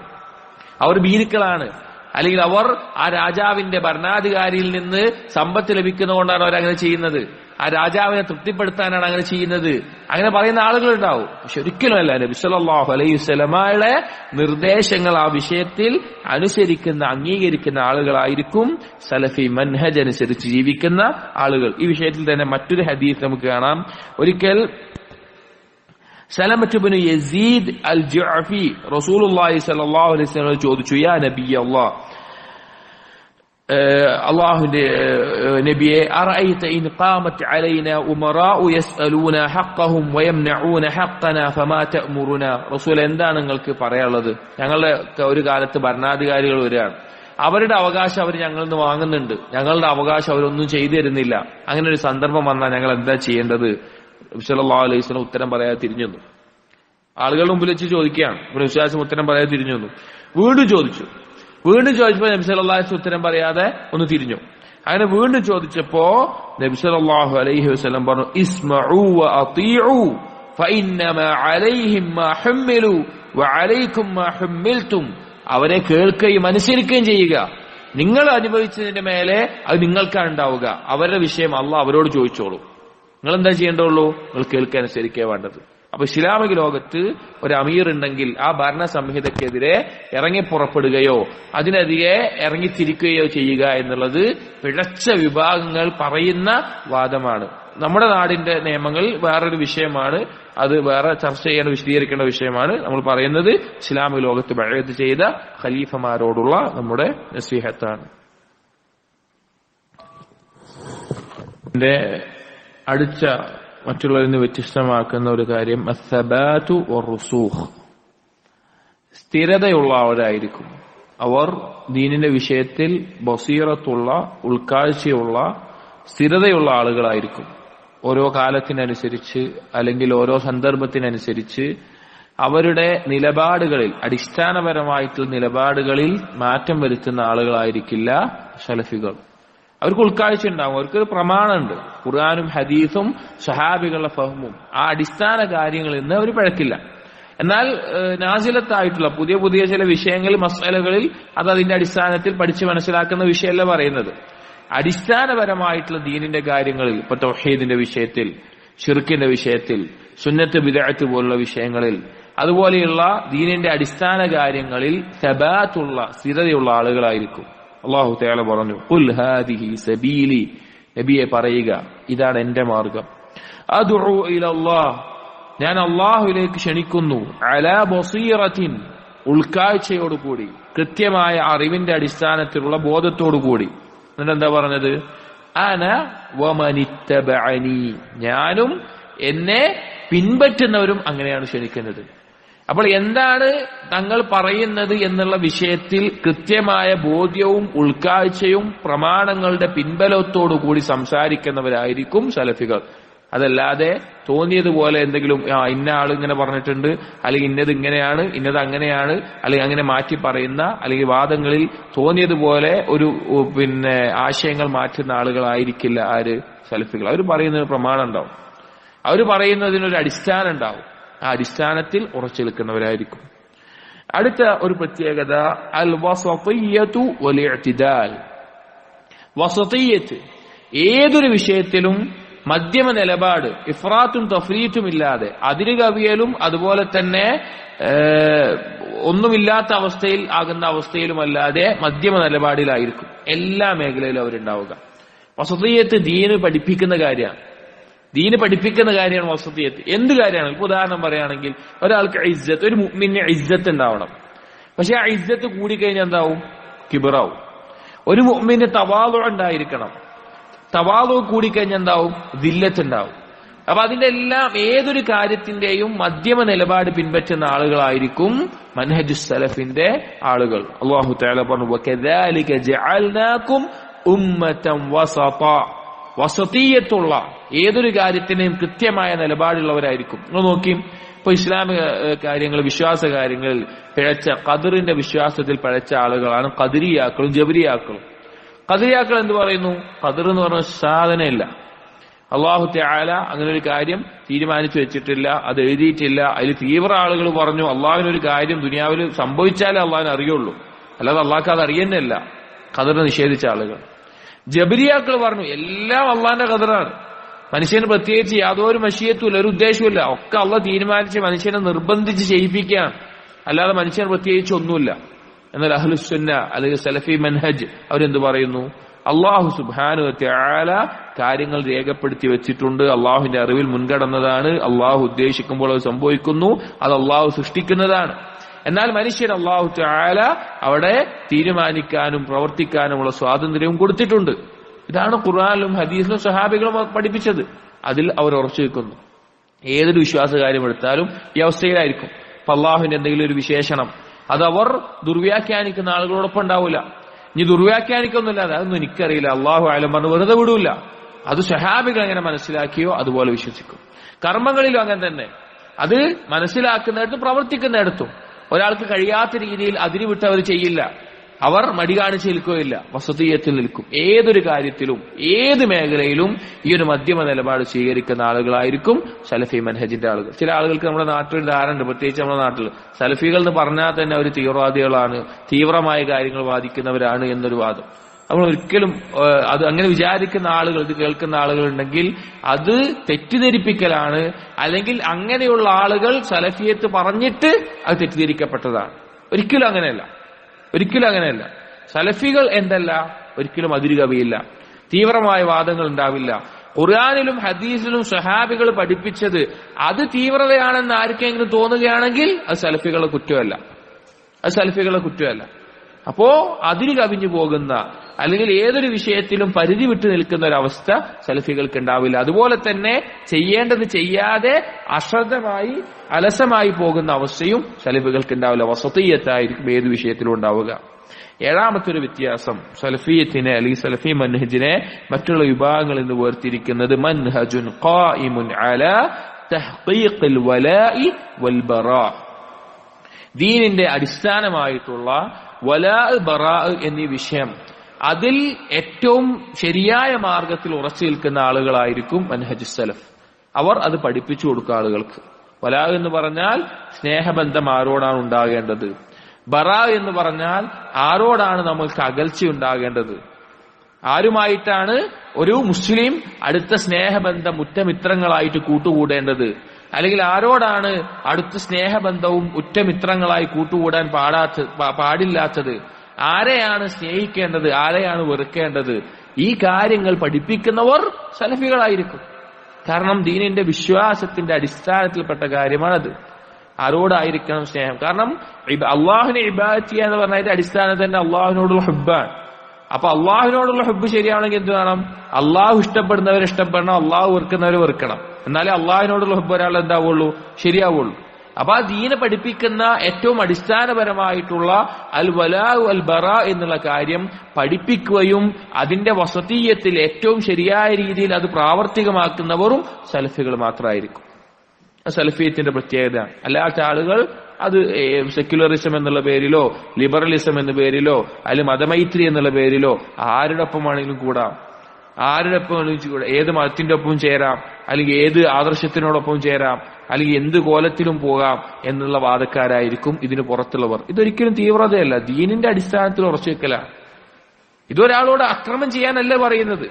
അവർ ഭീരുക്കളാണ്, അല്ലെങ്കിൽ അവർ ആ രാജാവിന്റെ ഭരണാധികാരിയിൽ നിന്ന് സമ്പത്ത് ലഭിക്കുന്നതുകൊണ്ടാണ് അവരങ്ങനെ ചെയ്യുന്നത്, ആ രാജാവിനെ തൃപ്തിപ്പെടുത്താനാണ് അങ്ങനെ ചെയ്യുന്നത്, അങ്ങനെ പറയുന്ന ആളുകളുണ്ടാവും. പക്ഷെ ഒരിക്കലുമല്ല. നബി സല്ലല്ലാഹു അലൈഹി വസല്ലമയുടെ നിർദ്ദേശങ്ങൾ ആ വിഷയത്തിൽ അനുസരിക്കുന്ന, അംഗീകരിക്കുന്ന ആളുകളായിരിക്കും സലഫി മൻഹജ് അനുസരിച്ച് ജീവിക്കുന്ന ആളുകൾ. ഈ വിഷയത്തിൽ തന്നെ മറ്റൊരു ഹദീസ് നമുക്ക് കാണാം. ഒരിക്കൽ സലമത്ത് ഇബ്നു യസീദ് അൽ ജുഅഫി റസൂലുള്ളാഹി സ്വല്ലല്ലാഹു അലൈഹി വസല്ലം ചോദിച്ചു, യാ നബിയല്ലാഹ്, അല്ലാഹുവിന്റെ നബിയെ, അറഅയ്ത ഇൻ ഖാമത് അലൈനാ ഉമറാഉ യസ്അലൂന ഹഖ്ഖഹും വയംനഊന ഹഖ്ഖനാ ഫമാ തഅമുറുന. റസൂൽ, എന്താണ് നിങ്ങൾക്ക് പറയാനുള്ളത്? ഞങ്ങളുടെ ഒരു കാലത്ത് ഭരണാധികാരികൾ വരികയാണ്, അവരുടെ അവകാശം അവർ ഞങ്ങളിൽ നിന്ന് വാങ്ങുന്നുണ്ട്, ഞങ്ങളുടെ അവകാശം അവരൊന്നും ചെയ്തു തരുന്നില്ല. അങ്ങനെ ഒരു സന്ദർഭം വന്നാൽ ഞങ്ങൾ എന്താ ചെയ്യേണ്ടത്? നബി സല്ലല്ലാഹു അലൈഹി വസല്ലം ഉത്തരം പറയാതെ തിരിഞ്ഞു നിന്നു. ആളുകളുടെ മുമ്പിൽ വെച്ച് ചോദിക്കുകയാണ്. വിശ്വാസം ഉത്തരം പറയാതെ തിരിഞ്ഞു നിന്നു. വീണ്ടും ചോദിച്ചപ്പോൾ നബി സല്ലല്ലാഹു അലൈഹി വസല്ലം ഉത്തരം പറയാതെ ഒന്ന് തിരിഞ്ഞു. അങ്ങനെ വീണ്ടും ചോദിച്ചപ്പോ നബി സല്ലല്ലാഹു അലൈഹി വസല്ലം പറഞ്ഞു, ഇസ്മഉ വഅതീഉ ഫഇന്നമാ അലൈഹിം മാ ഹുമ്മിലു വഅലൈക്കും മാ ഹുമ്മിൽതും. അവരെ കേൾക്കുകയും അനുസരിക്കുകയും ചെയ്യുക. നിങ്ങൾ അനുഭവിച്ചതിന്റെ മേലെ അത് നിങ്ങൾക്കാണ് ഉണ്ടാവുക. അവരുടെ വിഷയം അല്ലാഹ് അവരോട് ചോദിച്ചോളൂ. നിങ്ങൾ എന്താ ചെയ്യേണ്ടുള്ളൂ? നിങ്ങൾ കേൾക്കാൻ അനുസരിക്കുക വേണ്ടത്. അപ്പൊ ഇസ്ലാമിക ലോകത്ത് ഒരു അമീർ ഉണ്ടെങ്കിൽ ആ ഭരണ സംഹിതക്കെതിരെ ഇറങ്ങി പുറപ്പെടുകയോ അതിനെതിരെ ഇറങ്ങിത്തിരിക്കുകയോ ചെയ്യുക എന്നുള്ളത് പിഴച്ച വിഭാഗങ്ങൾ പറയുന്ന വാദമാണ്. നമ്മുടെ നാടിന്റെ നിയമങ്ങൾ വേറൊരു വിഷയമാണ്, അത് വേറെ ചർച്ച ചെയ്യേണ്ട, വിശദീകരിക്കേണ്ട വിഷയമാണ്. നമ്മൾ പറയുന്നത് ഇസ്ലാമിക ലോകത്ത് ബഅത്ത് ചെയ്ത ഖലീഫമാരോടുള്ള നമ്മുടെ നസീഹത്താണ്. അടുത്ത മറ്റുള്ളവരിൽ നിന്ന് വ്യത്യസ്തമാക്കുന്ന ഒരു കാര്യം അസ്സബാതു വറുസൂഖ്, സ്ഥിരതയുള്ളവരായിരിക്കും അവർ. ദീനിന്റെ വിഷയത്തിൽ ബസീറത്തുള്ള, ഉൾക്കാഴ്ചയുള്ള, സ്ഥിരതയുള്ള ആളുകളായിരിക്കും. ഓരോ കാലത്തിനനുസരിച്ച് അല്ലെങ്കിൽ ഓരോ സന്ദർഭത്തിനനുസരിച്ച് അവരുടെ നിലപാടുകളിൽ, അടിസ്ഥാനപരമായിട്ടുള്ള നിലപാടുകളിൽ മാറ്റം വരുത്തുന്ന ആളുകളായിരിക്കില്ല സലഫികൾ. അവർക്ക് ഉൾക്കാഴ്ച ഉണ്ടാവും, അവർക്കൊരു പ്രമാണമുണ്ട്, ഖുർആനും ഹദീസും സഹാബികളുടെ ഫഹ്മും. ആ അടിസ്ഥാന കാര്യങ്ങളിൽ നിന്ന് അവർ പിഴക്കില്ല. എന്നാൽ നാസിലത്തായിട്ടുള്ള പുതിയ പുതിയ ചില വിഷയങ്ങൾ, മസ്അലകളിൽ അത് അതിന്റെ അടിസ്ഥാനത്തിൽ പഠിച്ച് മനസ്സിലാക്കുന്ന വിഷയമല്ല പറയുന്നത്. അടിസ്ഥാനപരമായിട്ടുള്ള ദീനിന്റെ കാര്യങ്ങളിൽ, ഇപ്പൊ തൗഹീദിന്റെ വിഷയത്തിൽ, ശിർക്കിന്റെ വിഷയത്തിൽ, സുന്നത്ത് ബിദ്അത്ത് പോലുള്ള വിഷയങ്ങളിൽ, അതുപോലെയുള്ള ദീനിന്റെ അടിസ്ഥാന കാര്യങ്ങളിൽ സബാത്തുള്ള, സ്ഥിരതയുള്ള ആളുകളായിരിക്കും. അല്ലാഹു തആല പറഞ്ഞു, ഖുൽ ഹാദിഹി സബീലി, നബിയെ പറയുക, ഇതാണ് എന്റെ മാർഗം. അദ്ഉ ഇലല്ലാഹ്, ഞാൻ അല്ലാഹുവിലേക്ക് ക്ഷണിക്കുന്നു. അലാ ബസീറത്തിൻ, ഉൾക്കാഴ്ചയോടുകൂടി, കൃത്യമായ അറിവിന്റെ അടിസ്ഥാനത്തിലുള്ള ബോധത്തോടുകൂടി. എന്നിട്ട് എന്താ പറഞ്ഞത്? അന വമനിത്തബഅനി, ഞാനും എന്നെ പിൻപറ്റുന്നവരും അങ്ങനെയാണ് ക്ഷണിക്കുന്നത്. അപ്പോൾ എന്താണ് തങ്ങൾ പറയുന്നത് എന്നുള്ള വിഷയത്തിൽ കൃത്യമായ ബോധ്യവും ഉൾക്കാഴ്ചയും പ്രമാണങ്ങളുടെ പിൻബലത്തോടുകൂടി സംസാരിക്കുന്നവരായിരിക്കും സലഫികൾ. അതല്ലാതെ തോന്നിയതുപോലെ എന്തെങ്കിലും ഇന്ന ആൾ ഇങ്ങനെ പറഞ്ഞിട്ടുണ്ട്, അല്ലെങ്കിൽ ഇന്നത് ഇങ്ങനെയാണ്, ഇന്നത് അങ്ങനെയാണ്, അല്ലെങ്കിൽ അങ്ങനെ മാറ്റി പറയുന്ന, അല്ലെങ്കിൽ വാദങ്ങളിൽ തോന്നിയതുപോലെ ഒരു ആശയങ്ങൾ മാറ്റുന്ന ആളുകളായിരിക്കില്ല ആര്? സലഫികൾ. അവർ പറയുന്നതിന് പ്രമാണം ഉണ്ടാവും, അവർ പറയുന്നതിനൊരു അടിസ്ഥാനം ഉണ്ടാവും, ആ അടിസ്ഥാനത്തിൽ ഉറച്ചു നിൽക്കുന്നവരായിരിക്കും. അടുത്ത ഒരു പ്രത്യേകത അൽ വസതിയ്യതു വൽ ഇഅ്തിദാൽ. വസതിയ്യത്ത്, ഏതൊരു വിഷയത്തിലും മധ്യമ നിലപാട്, ഇഫ്രാത്തും തഫ്രീത്തും ഇല്ലാതെ, അതിര് കവിയലും അതുപോലെ തന്നെ ഒന്നുമില്ലാത്ത അവസ്ഥയിൽ ആകുന്ന അവസ്ഥയിലുമല്ലാതെ മധ്യമ നിലപാടിലായിരിക്കും എല്ലാ മേഖലയിലും അവരുണ്ടാവുക. വസതിയ്യത്ത് ദീന് പഠിപ്പിക്കുന്ന കാര്യമാണ്, ദീന് പഠിപ്പിക്കുന്ന കാര്യമാണ് വസതിയ്യത്ത്. എന്ത് കാര്യമാണ്? ഇപ്പൊ ഉദാഹരണം പറയുകയാണെങ്കിൽ, ഒരാൾക്ക് ഇസ്സത്ത്, ഒരു മുഅ്മിന് ഇസ്സത്ത് ഉണ്ടാവണം. പക്ഷെ ആ ഇസ്സത്ത് കൂടിക്കഴിഞ്ഞാൽ എന്താവും? കിബറാവും. ഒരു മുഅ്മിന് തവാദു ഉണ്ടായിരിക്കണം, തവാദു കൂടിക്കഴിഞ്ഞാൽ എന്താവും? ദില്ലത്ത് ഉണ്ടാവും. അപ്പൊ അതിന്റെ എല്ലാം ഏതൊരു കാര്യത്തിന്റെയും മധ്യമ നിലപാട് പിൻപറ്റുന്ന ആളുകളായിരിക്കും മൻഹജുസ് സലഫിന്റെ ആളുകൾ. അല്ലാഹു തആല പറഞ്ഞു, വകദാലിക ജഅൽനാകും ഉമ്മതൻ വസത. വസതിയ്യത്തുള്ള ഏതൊരു കാര്യത്തിനെയും കൃത്യമായ നിലപാടുള്ളവരായിരിക്കും. നിങ്ങൾ നോക്കി, ഇപ്പൊ ഇസ്ലാമിക കാര്യങ്ങൾ, വിശ്വാസ കാര്യങ്ങളിൽ പിഴച്ച, ഖദറിന്റെ വിശ്വാസത്തിൽ പിഴച്ച ആളുകളാണ് ഖദരിയാക്കളും ജബരിയാക്കളും. ഖദരിയാക്കൾ എന്ത് പറയുന്നു? ഖദർ എന്ന് പറഞ്ഞ സാധനമില്ല, അല്ലാഹു തആല അങ്ങനെ ഒരു കാര്യം തീരുമാനിച്ചു വെച്ചിട്ടില്ല, അത് എഴുതിയിട്ടില്ല. അതിൽ തീവ്ര ആളുകൾ പറഞ്ഞു അള്ളാഹുവിനൊരു കാര്യം ദുനിയാവിൽ സംഭവിച്ചാലേ അള്ളാഹിനെ അറിയുള്ളൂ, അല്ലാതെ അള്ളാഹ്ക്ക് അത് അറിയുന്നില്ല. ഖദറിനെ നിഷേധിച്ച ആളുകൾ. ജബരിയാക്കൾ പറഞ്ഞു എല്ലാം അള്ളാഹിന്റെ ഖദറാണ്, മനുഷ്യന് പ്രത്യേകിച്ച് യാതൊരു മശിയത്തുമില്ല, ഒരു ഉദ്ദേശമില്ല, ഒക്കെ അള്ളാഹ് തീരുമാനിച്ച് മനുഷ്യനെ നിർബന്ധിച്ച് ചെയ്യിപ്പിക്കുകയാണ്, അല്ലാതെ മനുഷ്യന് പ്രത്യേകിച്ച് ഒന്നുമില്ല. എന്നാൽ അഹ്ലുസുന്ന അല്ലെങ്കിൽ സലഫി മൻഹജ് അവരെന്ത് പറയുന്നു? അള്ളാഹു സുബ്ഹാനഹു വ തആല കാര്യങ്ങൾ രേഖപ്പെടുത്തി വെച്ചിട്ടുണ്ട്, അള്ളാഹുവിന്റെ അറിവിൽ മുൻകടന്നതാണ്, അള്ളാഹു ഉദ്ദേശിക്കുമ്പോൾ അത് സംഭവിക്കുന്നു, അത് അള്ളാഹു സൃഷ്ടിക്കുന്നതാണ്. എന്നാൽ മനുഷ്യൻ അള്ളാഹു തആല അവിടെ തീരുമാനിക്കാനും പ്രവർത്തിക്കാനുമുള്ള സ്വാതന്ത്ര്യവും കൊടുത്തിട്ടുണ്ട്. ഇതാണ് ഖുർആനിലും ഹദീസിലും സഹാബികളും പഠിപ്പിച്ചത്. അതിൽ അവർ ഉറച്ചു നിൽക്കുന്നു. ഏതൊരു വിശ്വാസ കാര്യം എടുത്താലും ഈ അവസ്ഥയിലായിരിക്കും. അപ്പൊ അള്ളാഹുവിന്റെ എന്തെങ്കിലും ഒരു വിശേഷണം അതവർ ദുർവ്യാഖ്യാനിക്കുന്ന ആളുകളോടൊപ്പം ഉണ്ടാവില്ല. ഇനി ദുർവ്യാഖ്യാനിക്കൊന്നുമില്ല, അതൊന്നും എനിക്കറിയില്ല, അള്ളാഹു അലം പറഞ്ഞ് വെറുതെ വിടൂല. അത് സഹാബികൾ എങ്ങനെ മനസ്സിലാക്കിയോ അതുപോലെ വിശ്വസിക്കും. കർമ്മങ്ങളിലും അങ്ങനെ തന്നെ, അത് മനസ്സിലാക്കുന്നിടത്തും പ്രവർത്തിക്കുന്നിടത്തും ഒരാൾക്ക് കഴിയാത്ത രീതിയിൽ അതിര് വിട്ട് അവർ ചെയ്യില്ല, അവർ മടി കാണിച്ച് നിൽക്കുകയില്ല, വസതിയ്യത്തിൽ നിൽക്കും. ഏതൊരു കാര്യത്തിലും ഏത് മേഖലയിലും ഈ ഒരു മധ്യമ നിലപാട് സ്വീകരിക്കുന്ന ആളുകളായിരിക്കും സലഫി മൻഹജിന്റെ ആളുകൾ. ചില ആളുകൾക്ക് നമ്മുടെ നാട്ടിൽ ധാരണയുണ്ട്, പ്രത്യേകിച്ച് നമ്മുടെ നാട്ടിൽ സലഫികൾ എന്ന് പറഞ്ഞാൽ തന്നെ അവർ തീവ്രവാദികളാണ്, തീവ്രമായ കാര്യങ്ങൾ വാദിക്കുന്നവരാണ് എന്നൊരു വാദം. നമ്മൾ ഒരിക്കലും അത് അങ്ങനെ വിചാരിക്കുന്ന ആളുകൾ, ഇത് കേൾക്കുന്ന ആളുകൾ ഉണ്ടെങ്കിൽ അത് തെറ്റിദ്ധരിപ്പിക്കലാണ്, അല്ലെങ്കിൽ അങ്ങനെയുള്ള ആളുകൾ സലഫിയത്ത് പറഞ്ഞിട്ട് അത് തെറ്റിദ്ധരിക്കപ്പെട്ടതാണ്. ഒരിക്കലും അങ്ങനെയല്ല, ഒരിക്കലും അങ്ങനെയല്ല. സലഫികൾ എന്തല്ല, ഒരിക്കലും അതിര് കവിയില്ല, തീവ്രമായ വാദങ്ങൾ ഉണ്ടാവില്ല. ഖുർആനിലും ഹദീസിലും സഹാബികൾ പഠിപ്പിച്ചത് അത് തീവ്രതയാണെന്ന് ആർക്കെങ്കിലും തോന്നുകയാണെങ്കിൽ അത് സലഫികളുടെ കുറ്റമല്ല, അത് സലഫികളുടെ കുറ്റമല്ല. അപ്പോ അതിര് കവിഞ്ഞു പോകുന്ന, അല്ലെങ്കിൽ ഏതൊരു വിഷയത്തിലും പരിധി വിട്ടു നിൽക്കുന്ന ഒരവസ്ഥ സലഫികൾക്ക് ഉണ്ടാവില്ല. അതുപോലെ തന്നെ ചെയ്യേണ്ടത് ചെയ്യാതെ അശ്രദ്ധമായി അലസമായി പോകുന്ന അവസ്ഥയും സലഫികൾക്ക് ഉണ്ടാവില്ല. വസതിയ്യത്തായിരിക്കും ഏത് വിഷയത്തിലും ഉണ്ടാവുക. ഏഴാമത്തെ ഒരു വ്യത്യാസം, സലഫിയത്തിനെ അല്ലെങ്കിൽ സലഫി മൻഹജിനെ മറ്റുള്ള വിഭാഗങ്ങളിൽ നിന്ന് വേർതിരിക്കുന്നത് മൻഹജുൻ ഖായിമുൻ അലാ തഹ്ഖീഖിൽ വലാഇ വൽ ബറാ. ദീനിന്റെ അടിസ്ഥാനമായിട്ടുള്ള വലാ ബറാ എന്നീ വിഷയം, അതിൽ ഏറ്റവും ശരിയായ മാർഗത്തിൽ ഉറച്ചു നിൽക്കുന്ന ആളുകളായിരിക്കും മൻഹജുസ് സലഫ്. അവർ അത് പഠിപ്പിച്ചു കൊടുക്കുക ആളുകൾക്ക്. വലാ എന്ന് പറഞ്ഞാൽ സ്നേഹബന്ധം ആരോടാണ് ഉണ്ടാകേണ്ടത്, ബറാ എന്ന് പറഞ്ഞാൽ ആരോടാണ് നമ്മൾക്ക് അകൽച്ച ഉണ്ടാകേണ്ടത്, ആരുമായിട്ടാണ് ഒരു മുസ്ലിം അടുത്ത സ്നേഹബന്ധം ഉറ്റമിത്രങ്ങളായിട്ട് കൂട്ടുകൂടേണ്ടത്, അല്ലെങ്കിൽ ആരോടാണ് അടുത്ത സ്നേഹബന്ധവും ഉറ്റമിത്രങ്ങളായി കൂട്ടുകൂടാൻ പാടില്ലാത്തത്, ആരെയാണ് സ്നേഹിക്കേണ്ടത്, ആരെയാണ് വെറുക്കേണ്ടത്, ഈ കാര്യങ്ങൾ പഠിപ്പിക്കുന്നവർ സലഫികളായിരിക്കും. കാരണം ദീനിന്റെ വിശ്വാസത്തിന്റെ അടിസ്ഥാനത്തിൽപ്പെട്ട കാര്യമാണത്. ആരോടായിരിക്കണം സ്നേഹം? കാരണം അള്ളാഹുവിനെ ഇബാദത്ത് ചെയ്യുക എന്ന് പറഞ്ഞതിന്റെ അടിസ്ഥാനത്തിൽ തന്നെ അള്ളാഹുവിനോടുള്ള ഹുബ്ബാണ്. അപ്പൊ അള്ളാഹുവിനോടുള്ള ഹുബ്ബ് ശരിയാണെങ്കിൽ എന്ത് വേണം? അള്ളാഹു ഇഷ്ടപ്പെടുന്നവരെ ഇഷ്ടപ്പെടണം, അള്ളാഹു വെറുക്കുന്നവരെ വെറുക്കണം. എന്നാലേ അള്ളാഹുവിനോടുള്ള ഹുബ്ബ് ഒരാൾ എന്താവുള്ളൂ, ശരിയാവുള്ളൂ. അപ്പൊ ആ ദീന പഠിപ്പിക്കുന്ന ഏറ്റവും അടിസ്ഥാനപരമായിട്ടുള്ള അൽ വലാഉ അൽ ബറാ എന്നുള്ള കാര്യം പഠിപ്പിക്കുകയും അതിന്റെ വസതീയത്തിൽ ഏറ്റവും ശരിയായ രീതിയിൽ അത് പ്രാവർത്തികമാക്കുന്നവരും സലഫികൾ മാത്രമായിരിക്കും. സലഫിയത്തിന്റെ പ്രത്യേകത. അല്ലാത്ത ആളുകൾ അത് സെക്യുലറിസം എന്നുള്ള പേരിലോ ലിബറലിസം എന്ന പേരിലോ അല്ലെങ്കിൽ മതമൈത്രി എന്നുള്ള പേരിലോ ആരുടെ ഒപ്പമാണെങ്കിലും കൂടാം, ആരുടെ ഒപ്പം ഏത് മതത്തിന്റെ ഒപ്പവും ചേരാം, അല്ലെങ്കിൽ ഏത് ആദർശത്തിനോടൊപ്പം ചേരാം, അല്ലെങ്കിൽ എന്ത് കോലത്തിലും പോകാം എന്നുള്ള വാദക്കാരായിരിക്കും ഇതിന് പുറത്തുള്ളവർ. ഇതൊരിക്കലും തീവ്രതയല്ല, ദീനിന്റെ അടിസ്ഥാനത്തിൽ ഉറച്ചു വെക്കലാണ്. ഇതൊരാളോട് അക്രമം ചെയ്യാനല്ല പറയുന്നത്.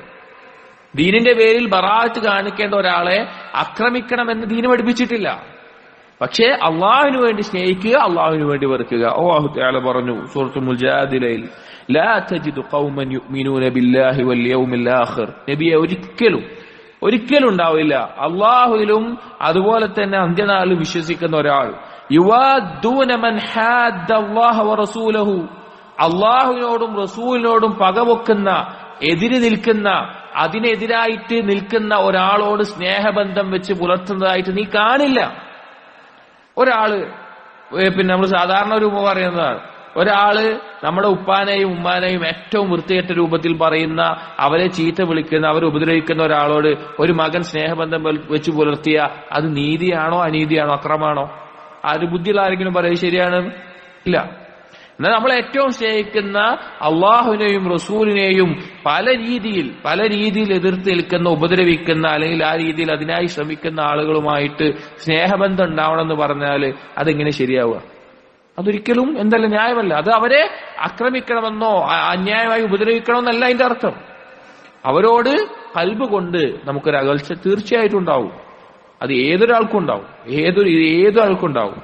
ദീനിന്റെ പേരിൽ ബറാഅത്ത് കാണിക്കേണ്ട ഒരാളെ ആക്രമിക്കണമെന്ന് ദീന് പഠിപ്പിച്ചിട്ടില്ല. പക്ഷേ അള്ളാഹുവിന് വേണ്ടി സ്നേഹിക്കുക, അള്ളാഹുവിന് വേണ്ടി വെറുക്കുക. അല്ലാഹു തആല പറഞ്ഞു സൂറത്തുൽ മുജാദിലയിൽ, ലാ തജിദു ഖൗമൻ യുഅ്മിനൂന ബില്ലാഹി വൽ യൗമിൽ ആഖിർ. നബിയെ ഒരിക്കലും ഉണ്ടാവില്ല അള്ളാഹുവിലും അതുപോലെ തന്നെ അന്ത്യനാളിൽ വിശ്വസിക്കുന്ന ഒരാൾ യുവാദ്ദൂന മൻ ഹാദ്ദല്ലാഹ വറസൂലഹു, അള്ളാഹുവിനോടും റസൂലിനോടും പകവെക്കുന്ന, എതിര് നിൽക്കുന്ന, അതിനെതിരായിട്ട് നിൽക്കുന്ന ഒരാളോട് സ്നേഹബന്ധം വെച്ച് പുലർത്തുന്നതായിട്ട് നീ കാണില്ല. ഒരാള് നമ്മൾ സാധാരണ ഒരു പറയുന്നതാണ്, ഒരാള് നമ്മുടെ ഉപ്പാനെയും ഉമ്മാനെയും ഏറ്റവും വൃത്തികെട്ട രൂപത്തിൽ പറയുന്ന, അവരെ ചീത്ത വിളിക്കുന്ന, അവരെ ഉപദ്രവിക്കുന്ന ഒരാളോട് ഒരു മകൻ സ്നേഹബന്ധം വെച്ച് പുലർത്തിയ അത് നീതിയാണോ അനീതിയാണോ അക്രമാണോ? ആര് ബുദ്ധിയുള്ള ആരെങ്കിലും പറയും ശരിയാണ്? ഇല്ല. എന്നാൽ നമ്മൾ ഏറ്റവും സ്നേഹിക്കുന്ന അള്ളാഹുവിനെയും റസൂലിനെയും പല രീതിയിൽ എതിർത്ത് നിൽക്കുന്ന, ഉപദ്രവിക്കുന്ന, അല്ലെങ്കിൽ ആ രീതിയിൽ അതിനായി ശ്രമിക്കുന്ന ആളുകളുമായിട്ട് സ്നേഹബന്ധം ഉണ്ടാവണമെന്ന് പറഞ്ഞാൽ അതെങ്ങനെ ശരിയാവുക? അതൊരിക്കലും ന്യായമല്ല. അത് അവരെ ആക്രമിക്കണമെന്നോ അന്യായമായി ഉപദ്രവിക്കണമെന്നല്ല അതിന്റെ അർത്ഥം. അവരോട് ഖൽബ് കൊണ്ട് നമുക്കൊരു അകൽച്ച തീർച്ചയായിട്ടും ഉണ്ടാവും. അത് ഏതൊരാൾക്കും ഉണ്ടാവും.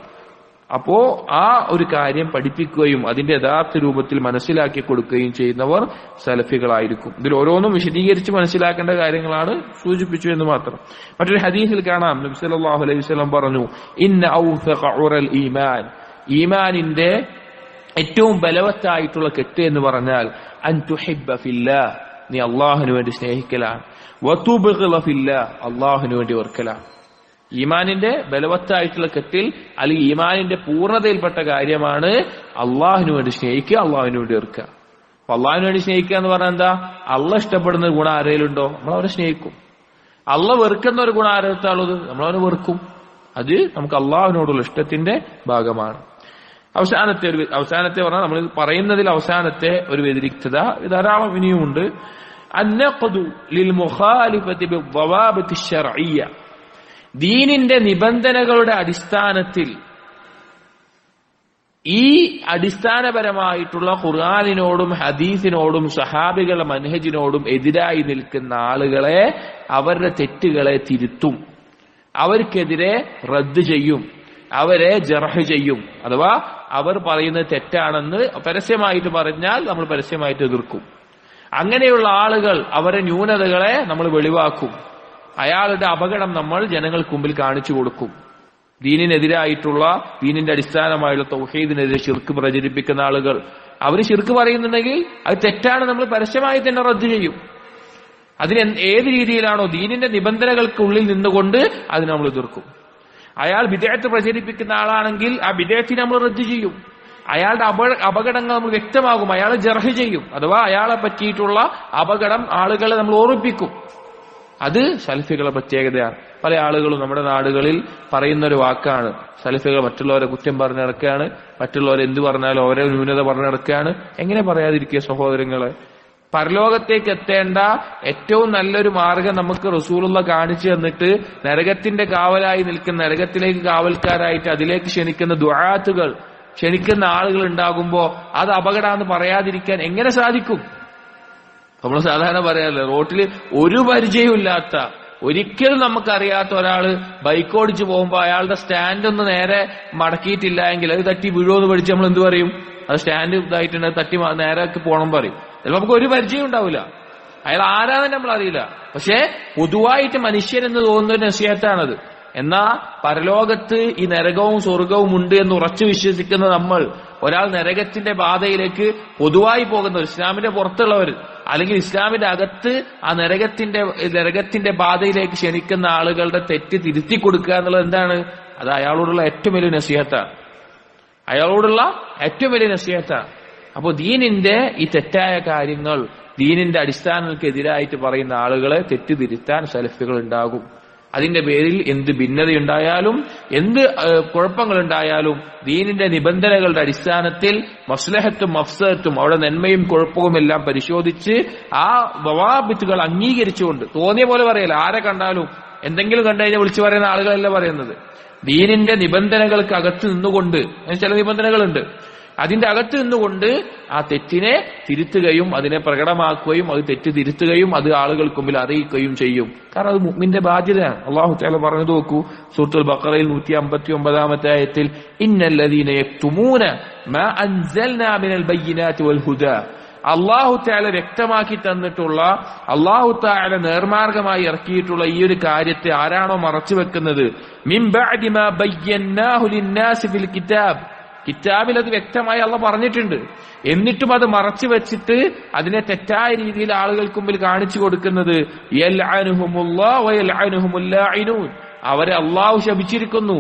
അപ്പോ ആ ഒരു കാര്യം പഠിപ്പിക്കുകയും അതിന്റെ യഥാർത്ഥ രൂപത്തിൽ മനസ്സിലാക്കി കൊടുക്കുകയും ചെയ്യുന്നവർ സലഫികളായിരിക്കും. ഇതിൽ ഓരോന്നും വിശദീകരിച്ച് മനസ്സിലാക്കേണ്ട കാര്യങ്ങളാണ് സൂചിപ്പിച്ചു എന്ന് മാത്രം. മറ്റൊരു ഹദീസിൽ കാണാം, നബി സല്ലല്ലാഹു അലൈഹി വസല്ലം പറഞ്ഞു, ഇന്ന ഔസഖ ഉറൽ ഈമാൻ, ഈമാനിന്റെ ഏറ്റവും ബലവത്തായിട്ടുള്ള കെട്ട് എന്ന് പറഞ്ഞാൽ അൻ തുഹിബ്ബ ഫില്ലാഹ്, നീ അള്ളാഹുവിന് വേണ്ടി സ്നേഹിക്കലാണ്, വതുബ്ഗിള ഫില്ലാഹ്, അള്ളാഹുവിന് വേണ്ടി വെറുക്കലാണ്. ഈമാനിന്റെ ബലവത്തായിട്ടുള്ള കെട്ടിൽ അല്ലെങ്കിൽ ഈമാനിന്റെ പൂർണ്ണതയിൽപ്പെട്ട കാര്യമാണ് അള്ളാഹുവിന് വേണ്ടി സ്നേഹിക്കുക, അള്ളാഹുവിന് വേണ്ടി വെറുക്കുക. അപ്പൊ അള്ളാഹുവിന് വേണ്ടി സ്നേഹിക്കുക എന്ന് പറഞ്ഞാൽ എന്താ? അള്ളാഹ് ഇഷ്ടപ്പെടുന്ന ഒരു ഗുണം ആരെങ്കിലുണ്ടോ നമ്മൾ അവരെ സ്നേഹിക്കും. അള്ളാഹ് വെറുക്കുന്ന ഒരു ഗുണം ആരെടുത്താളുള്ളത് നമ്മൾ അവനെ വെറുക്കും. അത് നമുക്ക് അള്ളാഹുവിനോടുള്ള ഇഷ്ടത്തിന്റെ ഭാഗമാണ്. അവസാനത്തെ പറഞ്ഞാൽ നമ്മൾ പറയുന്നതിൽ അവസാനത്തെ ഒരു വ്യതിരിക്തത ധാരാളം ഇനിയുമുണ്ട്. അന്നഖദു ലിൽ മുഖാലിഫതി ബിദ്ദവാബിത്തി ശർഇയ്യ, ദീനിന്റെ നിബന്ധനകളുടെ അടിസ്ഥാനത്തിൽ ഈ അടിസ്ഥാനപരമായിട്ടുള്ള ഖുർആനിനോടും ഹദീസിനോടും സഹാബികളുടെ മൻഹജിനോടും എതിരായി നിൽക്കുന്ന ആളുകളെ, അവരുടെ തെറ്റുകളെ തിരുത്തും, അവർക്കെതിരെ റദ്ദ് ചെയ്യും, അവരെ ജർഹ് ചെയ്യും. അഥവാ അവർ പറയുന്നത് തെറ്റാണെന്ന് പരസ്യമായിട്ട് പറഞ്ഞാൽ നമ്മൾ പരസ്യമായിട്ട് എതിർക്കും. അങ്ങനെയുള്ള ആളുകൾ, അവരുടെ ന്യൂനതകളെ നമ്മൾ വെളിവാക്കും. അയാളുടെ അപകടം നമ്മൾ ജനങ്ങൾക്ക് മുമ്പിൽ കാണിച്ചു കൊടുക്കും. ദീനിനെതിരായിട്ടുള്ള, ദീനിന്റെ അടിസ്ഥാനമായുള്ള തൗഹീദിനെതിരെ ശിർക്ക് പ്രചരിപ്പിക്കുന്ന ആളുകൾ, അവർ ശിർക്ക് പറയുന്നുണ്ടെങ്കിൽ അത് തെറ്റാണ്, നമ്മൾ പരസ്യമായി തന്നെ റദ്ദ് ചെയ്യും. അതിന് ഏത് രീതിയിലാണോ ദീനിന്റെ നിബന്ധനകൾക്കുള്ളിൽ നിന്നുകൊണ്ട് അത് നമ്മൾ എതിർക്കും. അയാൾ ബിദ്അത്ത് പ്രചരിപ്പിക്കുന്ന ആളാണെങ്കിൽ ആ ബിദ്അത്തിനെ നമ്മൾ റദ്ദ് ചെയ്യും. അയാളുടെ അപകടങ്ങൾ നമ്മൾ വ്യക്തമാകും, അയാളെ ജർഹ് ചെയ്യും. അഥവാ അയാളെ പറ്റിയിട്ടുള്ള അപകടം ആളുകളെ നമ്മൾ ഓർമ്മിപ്പിക്കും. അത് സലഫികളുടെ പ്രത്യേകതയാണ്. പല ആളുകളും നമ്മുടെ നാടുകളിൽ പറയുന്ന ഒരു വാക്കാണ്, സലഫികൾ മറ്റുള്ളവരെ കുറ്റം പറഞ്ഞു നടക്കുകയാണ്, മറ്റുള്ളവർ എന്ത് പറഞ്ഞാലും അവരെ ന്യൂനത പറഞ്ഞു നടക്കുകയാണ്. എങ്ങനെ പറയാതിരിക്കുക സഹോദരങ്ങളെ? പരലോകത്തേക്ക് എത്തേണ്ട ഏറ്റവും നല്ലൊരു മാർഗം നമുക്ക് റസൂലുള്ള കാണിച്ചു തന്നിട്ട് നരകത്തിന്റെ കാവലായി നിൽക്കുന്ന, നരകത്തിലേക്ക് കാവൽക്കാരായിട്ട് അതിലേക്ക് ക്ഷണിക്കുന്ന ദുആത്തുകൾ, ക്ഷണിക്കുന്ന ആളുകൾ ഉണ്ടാകുമ്പോ അത് അപകടമാണെന്ന് പറയാതിരിക്കാൻ എങ്ങനെ സാധിക്കും? നമ്മൾ സാധാരണ പറയാറില്ല, റോട്ടിൽ ഒരു പരിചയമില്ലാത്ത, ഒരിക്കലും നമുക്കറിയാത്ത ഒരാള് ബൈക്ക് ഓടിച്ചു പോകുമ്പോ അയാളുടെ സ്റ്റാൻഡ് ഒന്ന് നേരെ മടക്കിയിട്ടില്ല എങ്കിൽ അത് തട്ടി വീഴുമെന്ന് പഠിച്ച് നമ്മൾ എന്ത് പറയും? അത് സ്റ്റാൻഡ് ഇതായിട്ടുണ്ട്, തട്ടി നേരെ പോകണം പറയും. ചിലപ്പോൾ നമുക്ക് ഒരു പരിചയം ഉണ്ടാവില്ല, അയാൾ ആരാന്ന് നമ്മൾ അറിയില്ല. പക്ഷെ പൊതുവായിട്ട് മനുഷ്യരെന്ന് തോന്നുന്ന ഒരു നസിഹത്താണത്. എന്നാ പരലോകത്ത് ഈ നരകവും സ്വർഗവും ഉണ്ട് എന്ന് ഉറച്ചു വിശ്വസിക്കുന്ന നമ്മൾ, ഒരാൾ നരകത്തിന്റെ പാതയിലേക്ക് പൊതുവായി പോകുന്നവർ, ഇസ്ലാമിന്റെ പുറത്തുള്ളവർ അല്ലെങ്കിൽ ഇസ്ലാമിന്റെ അകത്ത് ആ നരകത്തിന്റെ പാതയിലേക്ക് ക്ഷണിക്കുന്ന ആളുകളുടെ തെറ്റ് തിരുത്തി കൊടുക്കുക എന്നുള്ളത് എന്താണ്? അത് അയാളോടുള്ള ഏറ്റവും വലിയ നസീഹത്താണ്. അയാളോടുള്ള ഏറ്റവും വലിയ നസീഹത്താണ്. അപ്പൊ ദീനിന്റെ ഈ തെറ്റായ കാര്യങ്ങൾ, ദീനിന്റെ അടിസ്ഥാനങ്ങൾക്കെതിരായിട്ട് പറയുന്ന ആളുകളെ തെറ്റിതിരുത്താൻ സലഫികൾ ഉണ്ടാകും. അതിന്റെ പേരിൽ എന്ത് ഭിന്നതയുണ്ടായാലും എന്ത് കുഴപ്പങ്ങളുണ്ടായാലും ദീനിന്റെ നിബന്ധനകളുടെ അടിസ്ഥാനത്തിൽ മസ്ലഹത്തും മഫ്സദത്തും അവിടെ നന്മയും കുഴപ്പവും എല്ലാം പരിശോധിച്ച് ആ വവാബിത്തുകൾ അംഗീകരിച്ചുകൊണ്ട്, തോന്നിയ പോലെ പറയല, ആരെ കണ്ടാലും എന്തെങ്കിലും കണ്ടു കഴിഞ്ഞാൽ വിളിച്ചു പറയുന്ന ആളുകളല്ല പറയുന്നത്. ദീനിന്റെ നിബന്ധനകൾക്ക് അകത്ത് നിന്നുകൊണ്ട്, ചില നിബന്ധനകളുണ്ട്, അതിന്റെ അകത്ത് നിന്നുകൊണ്ട് ആ തെറ്റിനെ തിരുത്തുകയും അതിനെ പ്രകടമാക്കുകയും അത് തെറ്റ് തിരുത്തുകയും അത് ആളുകൾക്ക് മുമ്പിൽ അറിയിക്കുകയും ചെയ്യും. കാരണം അത് മുഅ്മിന്റെ ബാധ്യതയാണ്. അല്ലാഹു തആല പറഞ്ഞു നോക്കൂ, സൂറത്തുൽ ബഖറയിൽ 159-ാമത്തെ ആയത്തിൽ, ഇന്നല്ലദീന യക്തുമൂന മാ അൻസൽനാ മിനൽ ബയ്യിനാതി വൽ ഹുദാ, അല്ലാഹു തആല വ്യക്തമാക്കി തന്നിട്ടുള്ള, അല്ലാഹു തആല നേർമാർഗമായി ഇറക്കിയിട്ടുള്ള ഈ ഒരു കാര്യത്തെ ആരാണോ മറച്ചു വെക്കുന്നത്, മിൻ ബഅദി മാ ബയ്യനാഹു ലിന്നാസി ഫിൽ കിതാബ്, കിതാബിൽ അത് വ്യക്തമായി അള്ളാഹ് പറഞ്ഞിട്ടുണ്ട്, എന്നിട്ടും അത് മറച്ചു വെച്ചിട്ട് അതിനെ തെറ്റായ രീതിയിൽ ആളുകൾക്ക് മുമ്പിൽ കാണിച്ചു കൊടുക്കുന്നത്, യൽഅനുഹുമുല്ലാഹു വയൽഅനുഹുമുൽ ലാഇനൂൻ, അവരെ അള്ളാഹു ശപിച്ചിരിക്കുന്നു,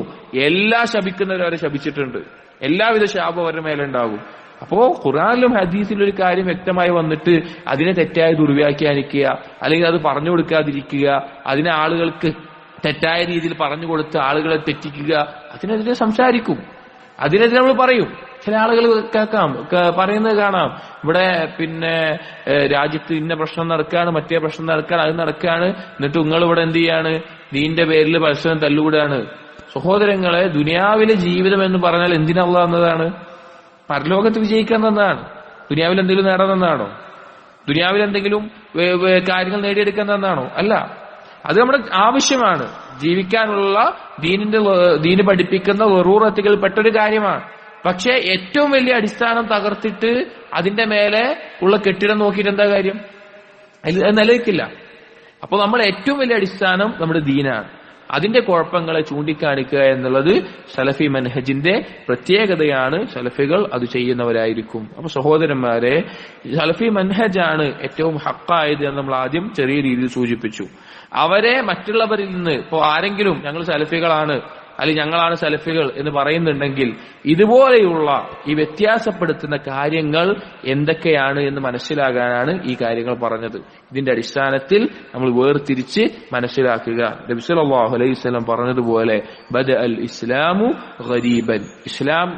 എല്ലാ ശപിക്കുന്നവരും അവരെ ശപിച്ചിട്ടുണ്ട്, എല്ലാവിധ ശാപം അവരുടെ മേലുണ്ടാകും. അപ്പോ ഖുർആനിലും ഹദീസിലും ഒരു കാര്യം വ്യക്തമായി വന്നിട്ട് അതിനെ തെറ്റായി ദുർവ്യാഖ്യാനിക്കുക, അല്ലെങ്കിൽ അത് പറഞ്ഞു കൊടുക്കാതിരിക്കുക, അതിനെ ആളുകൾക്ക് തെറ്റായ രീതിയിൽ പറഞ്ഞു കൊടുത്ത് ആളുകളെ തെറ്റിക്കുക, അതിനെതിരെ സംസാരിക്കും, അതിനെതിരെ നമ്മൾ പറയും. ചില ആളുകൾ കേൾക്കാം, പറയുന്നത് കാണാം, ഇവിടെ പിന്നെ രാജ്യത്ത് ഇന്ന പ്രശ്നം നടക്കുകയാണ്, മറ്റേ പ്രശ്നം നടക്കുകയാണ്, അത് നടക്കുകയാണ്, എന്നിട്ട് നിങ്ങൾ ഇവിടെ എന്ത് ചെയ്യാണ്, ദീന്റെ പേരിൽ പരസ്പരം തല്ലുകൂടാണ്. സഹോദരങ്ങളെ, ദുനിയാവിലെ ജീവിതം എന്ന് പറഞ്ഞാൽ എന്തിനുള്ള എന്നതാണ്? പരലോകത്ത് വിജയിക്കാൻ തന്നതാണ്. ദുനിയാവിൽ എന്തെങ്കിലും നേടാൻ തന്നാണോ? ദുനിയാവിൽ എന്തെങ്കിലും കാര്യങ്ങൾ നേടിയെടുക്കാൻ തന്നാണോ? അല്ല. അത് നമ്മുടെ ആവശ്യമാണ്, ജീവിക്കാനുള്ള ദീന് പഠിപ്പിക്കുന്ന വെറൂറത്തുകൾ പെട്ടൊരു കാര്യമാണ്. പക്ഷെ ഏറ്റവും വലിയ അടിസ്ഥാനം തകർത്തിട്ട് അതിന്റെ മേലെ ഉള്ള കെട്ടിടം നോക്കിയിട്ട് എന്താ കാര്യം? അത് നിലനിൽക്കില്ല. അപ്പൊ നമ്മൾ ഏറ്റവും വലിയ അടിസ്ഥാനം നമ്മുടെ ദീനാണ്. അതിന്റെ കുഴപ്പങ്ങളെ ചൂണ്ടിക്കാണിക്കുക എന്നുള്ളത് സലഫി മൻഹജിന്റെ പ്രത്യേകതയാണ്. സലഫികൾ അത് ചെയ്യുന്നവരായിരിക്കും. അപ്പൊ സഹോദരന്മാരെ, സലഫി മൻഹജാണ് ഏറ്റവും ഹക്കായത് എന്ന് നമ്മൾ ആദ്യം ചെറിയ രീതിയിൽ സൂചിപ്പിച്ചു. അവരെ മറ്റുള്ളവരിൽ നിന്ന്, ഇപ്പോ ആരെങ്കിലും ഞങ്ങൾ സലഫികളാണ് അല്ലെങ്കിൽ ഞങ്ങളാണ് സലഫികൾ എന്ന് പറയുന്നുണ്ടെങ്കിൽ ഇതുപോലെയുള്ള ഈ വ്യത്യാസപ്പെടുത്തുന്ന കാര്യങ്ങൾ എന്തൊക്കെയാണ് എന്ന് മനസ്സിലാകാനാണ് ഈ കാര്യങ്ങൾ പറഞ്ഞത്. ഇതിന്റെ അടിസ്ഥാനത്തിൽ നമ്മൾ വേർതിരിച്ച് മനസ്സിലാക്കുക. നബി സല്ലല്ലാഹു അലൈഹി വസല്ലം പറഞ്ഞതുപോലെ, ബദഅൽ ഇസ്ലാമു ഗരീബൻ, ഇസ്ലാം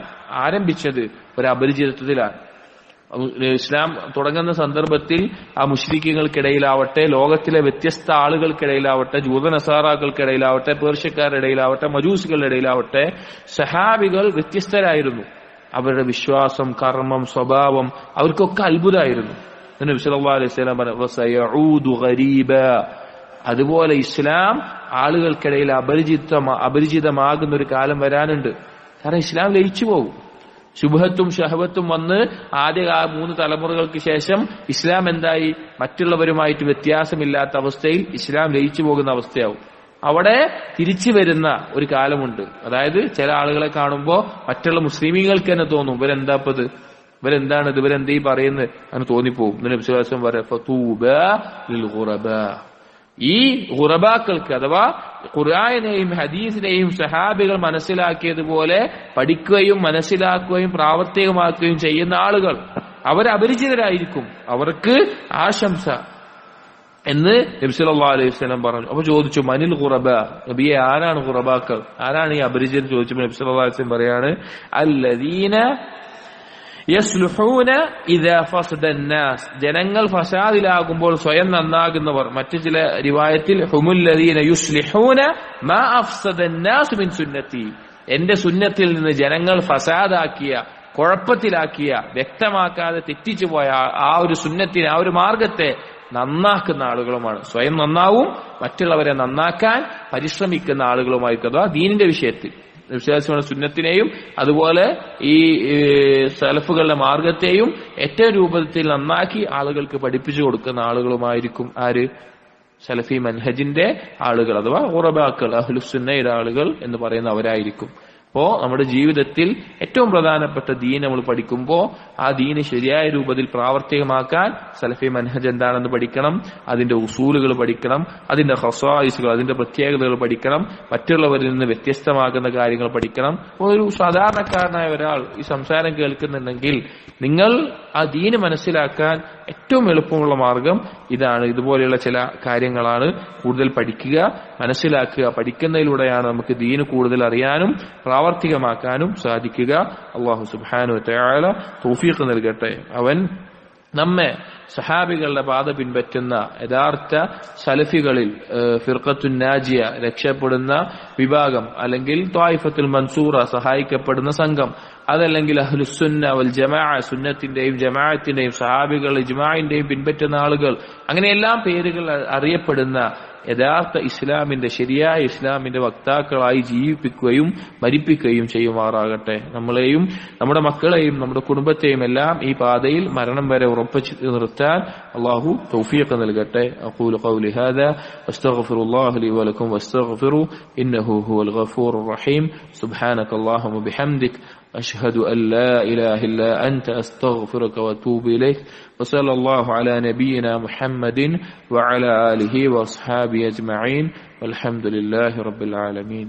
ആരംഭിച്ചത് ഒരു അപരിചിതത്വത്തിലാണ്. ഇസ്ലാം തുടങ്ങുന്ന സന്ദർഭത്തിൽ ആ മുശ്രിക്കുകൾക്കിടയിലാവട്ടെ, ലോകത്തിലെ വ്യത്യസ്ത ആളുകൾക്കിടയിലാവട്ടെ, ജൂതനസാറാക്കൾക്കിടയിലാവട്ടെ, പേർഷ്യക്കാരുടെ ഇടയിലാവട്ടെ, മജൂസികളുടെ ഇടയിലാവട്ടെ, സഹാബികൾ വ്യത്യസ്തരായിരുന്നു. അവരുടെ വിശ്വാസം, കർമ്മം, സ്വഭാവം അവർക്കൊക്കെ അത്ഭുതമായിരുന്നു. നബി സല്ലല്ലാഹു അലൈഹി വസല്ലം പറഞ്ഞു, സയഊദു ഗരീബ, അതുപോലെ ഇസ്ലാം ആളുകൾക്കിടയിൽ അപരിചിതമാകുന്ന ഒരു കാലം വരാനുണ്ട്. കാരണം ഇസ്ലാം ലയിച്ചു പോകും. ശുഭഹത്തും ഷഹവത്തും വന്ന് ആദ്യ 3 തലമുറകൾക്ക് ശേഷം ഇസ്ലാം എന്തായി? മറ്റുള്ളവരുമായിട്ട് വ്യത്യാസമില്ലാത്ത അവസ്ഥയിൽ ഇസ്ലാം ലയിച്ചു പോകുന്ന അവസ്ഥയാവും. അവിടെ തിരിച്ചു വരുന്ന ഒരു കാലമുണ്ട്. അതായത് ചില ആളുകളെ കാണുമ്പോൾ മറ്റുള്ള മുസ്ലിമീങ്ങൾക്ക് തന്നെ തോന്നും, ഇവരെന്താപ്പത്, ഇവരെന്താണിത്, ഇവരെന്തീ പറയുന്നത് അങ്ങനെ തോന്നിപ്പോവും. നബി സല്ലല്ലാഹു അലൈഹി വസല്ലം പറയാ, ഫതൂബാ ലിൽ ഖുറബാ, ഈ ഖുറബാക്കൾക്ക് അഥവാ ഖുർആനെയും ഹദീസിനെയും സഹാബികൾ മനസ്സിലാക്കിയതുപോലെ പഠിക്കുകയും മനസ്സിലാക്കുകയും പ്രാവർത്തികമാക്കുകയും ചെയ്യുന്ന ആളുകൾ അവർ അപരിചിതരായിരിക്കും, അവർക്ക് ആശംസ എന്ന് നബി സല്ലല്ലാഹു അലൈഹി വസല്ലം പറഞ്ഞു. അപ്പൊ ചോദിച്ചു, മനിൽ ഖുറബ, നബിയെ ആരാണ് ഖുറബാക്കൾ, ആരാണ് ഈ അപരിചിതർ ചോദിച്ചപ്പോൾ നബി സല്ലല്ലാഹു അലൈഹി വസല്ലം പറയാണ്, അല്ലദീന യസ്ലുഹൂന ഇദാ ഫസദ അന്നാസ്, ജനങ്ങൾ ഫസാദിലാകുമ്പോൾ സ്വയം നന്നാകുന്നവർ. മറ്റു ചില റിവായത്തിൽ ഹുമുല്ലദീന യുസ്ലിഹൂന മാ അഫ്സദ അന്നാസ് മിൻ സുന്നത്തി, എന്റെ സുന്നത്തിൽ നിന്ന് ജനങ്ങൾ ഫസാദാക്കിയ, കുഴപ്പത്തിലാക്കിയ, വ്യക്തമാക്കാതെ തെറ്റിച്ചു പോയ ആ ഒരു സുന്നത്തിനെ, ആ ഒരു മാർഗത്തെ നന്നാക്കുന്ന ആളുകളുമാണ്. സ്വയം നന്നാവും, മറ്റുള്ളവരെ നന്നാക്കാൻ പരിശ്രമിക്കുന്ന ആളുകളുമായിരിക്കും. അഥവാ ദീനിന്റെ വിഷയത്തിൽ സുന്നത്തിനെയും അതുപോലെ ഈ സലഫുകളുടെ മാർഗത്തെയും ഏറ്റവും രൂപത്തിൽ നന്നാക്കി ആളുകൾക്ക് പഠിപ്പിച്ചു കൊടുക്കുന്ന ആളുകളുമായിരിക്കും ആര്? സലഫി മൻഹജിന്റെ ആളുകൾ അഥവാ ഖുറബാക്കൾ, അഹ്ലുസുന്നയുടെ ആളുകൾ എന്ന് പറയുന്ന അവരായിരിക്കും. അപ്പോ നമ്മുടെ ജീവിതത്തിൽ ഏറ്റവും പ്രധാനപ്പെട്ട ദീൻ നമ്മൾ പഠിക്കുമ്പോൾ ആ ദീന് ശരിയായ രൂപത്തിൽ പ്രാവർത്തികമാക്കാൻ സലഫി മൻഹജ് എന്താണെന്ന് പഠിക്കണം, അതിന്റെ ഉസൂലുകൾ പഠിക്കണം, അതിന്റെ ഖസായിസുകൾ, അതിന്റെ പ്രത്യേകതകൾ പഠിക്കണം, മറ്റുള്ളവരിൽ നിന്ന് വ്യത്യസ്തമാകുന്ന കാര്യങ്ങൾ പഠിക്കണം. ഒരു സാധാരണക്കാരനായ ഒരാൾ ഈ സംസാരം കേൾക്കുന്നുണ്ടെങ്കിൽ നിങ്ങൾ ആ ദീന് മനസ്സിലാക്കാൻ ഏറ്റവും എളുപ്പമുള്ള മാർഗം ഇതാണ്. ഇതുപോലെയുള്ള ചില കാര്യങ്ങളാണ്. കൂടുതൽ പഠിക്കുക, മനസ്സിലാക്കുക. പഠിക്കുന്നതിലൂടെയാണ് നമുക്ക് ദീന് കൂടുതൽ അറിയാനും പ്രാവർത്തികമാക്കാനും സാധിക്കുക. അല്ലാഹു സുബ്ഹാനഹു വ തആല തൗഫീഖ് നൽകട്ടെ. അവൻ നമ്മെ സഹാബികളുടെ പാത പിൻപറ്റുന്ന യഥാർത്ഥ സലഫികളിൽ ഫിർഖത്തുൻ നാജിയ രക്ഷപ്പെടുന്ന വിഭാഗം, അല്ലെങ്കിൽ ത്വായിഫത്തുൽ മൻസൂറ സഹായിക്കപ്പെടുന്ന സംഘം, അതല്ലെങ്കിൽ അഹ്ലുസുന്ന വൽ ജമാഅ സുന്നത്തിന്റെയും ജമാഅത്തിന്റെയും സഹാബികൾ ഇജ്മാഇന്റെയും പിൻപറ്റുന്ന ആളുകൾ, അങ്ങനെയെല്ലാം പേരുകൾ അറിയപ്പെടുന്ന യഥാർത്ഥ ഇസ്ലാമിന്റെ ശരിയായ ഇസ്ലാമിന്റെ വക്താക്കളായി ജീവിപ്പിക്കുകയും മരിപ്പിക്കുകയും ചെയ്യുമാറാകട്ടെ. നമ്മളെയും നമ്മുടെ മക്കളെയും നമ്മുടെ കുടുംബത്തെയും എല്ലാം ഈ പാതയിൽ മരണം വരെ ഉറപ്പിച്ചു നിർത്താൻ അല്ലാഹു തൗഫീഖ് നൽകട്ടെ. അഖൂലു ഖൗലി ഹാദാ വസ്തഗ്ഫിറുല്ലാഹ ലി വലക്കും വസ്തഗ്ഫിറു ഇന്നഹു ഹുവൽ ഗഫൂറുർ റഹീം. സുബ്ഹാനകല്ലാഹുമ്മ ബിഹംദിക أشهد أن لا إله إلا أنت أستغفرك وأتوب إليك وصلى الله على نبينا محمد وعلى آله وأصحابه أجمعين والحمد لله رب العالمين.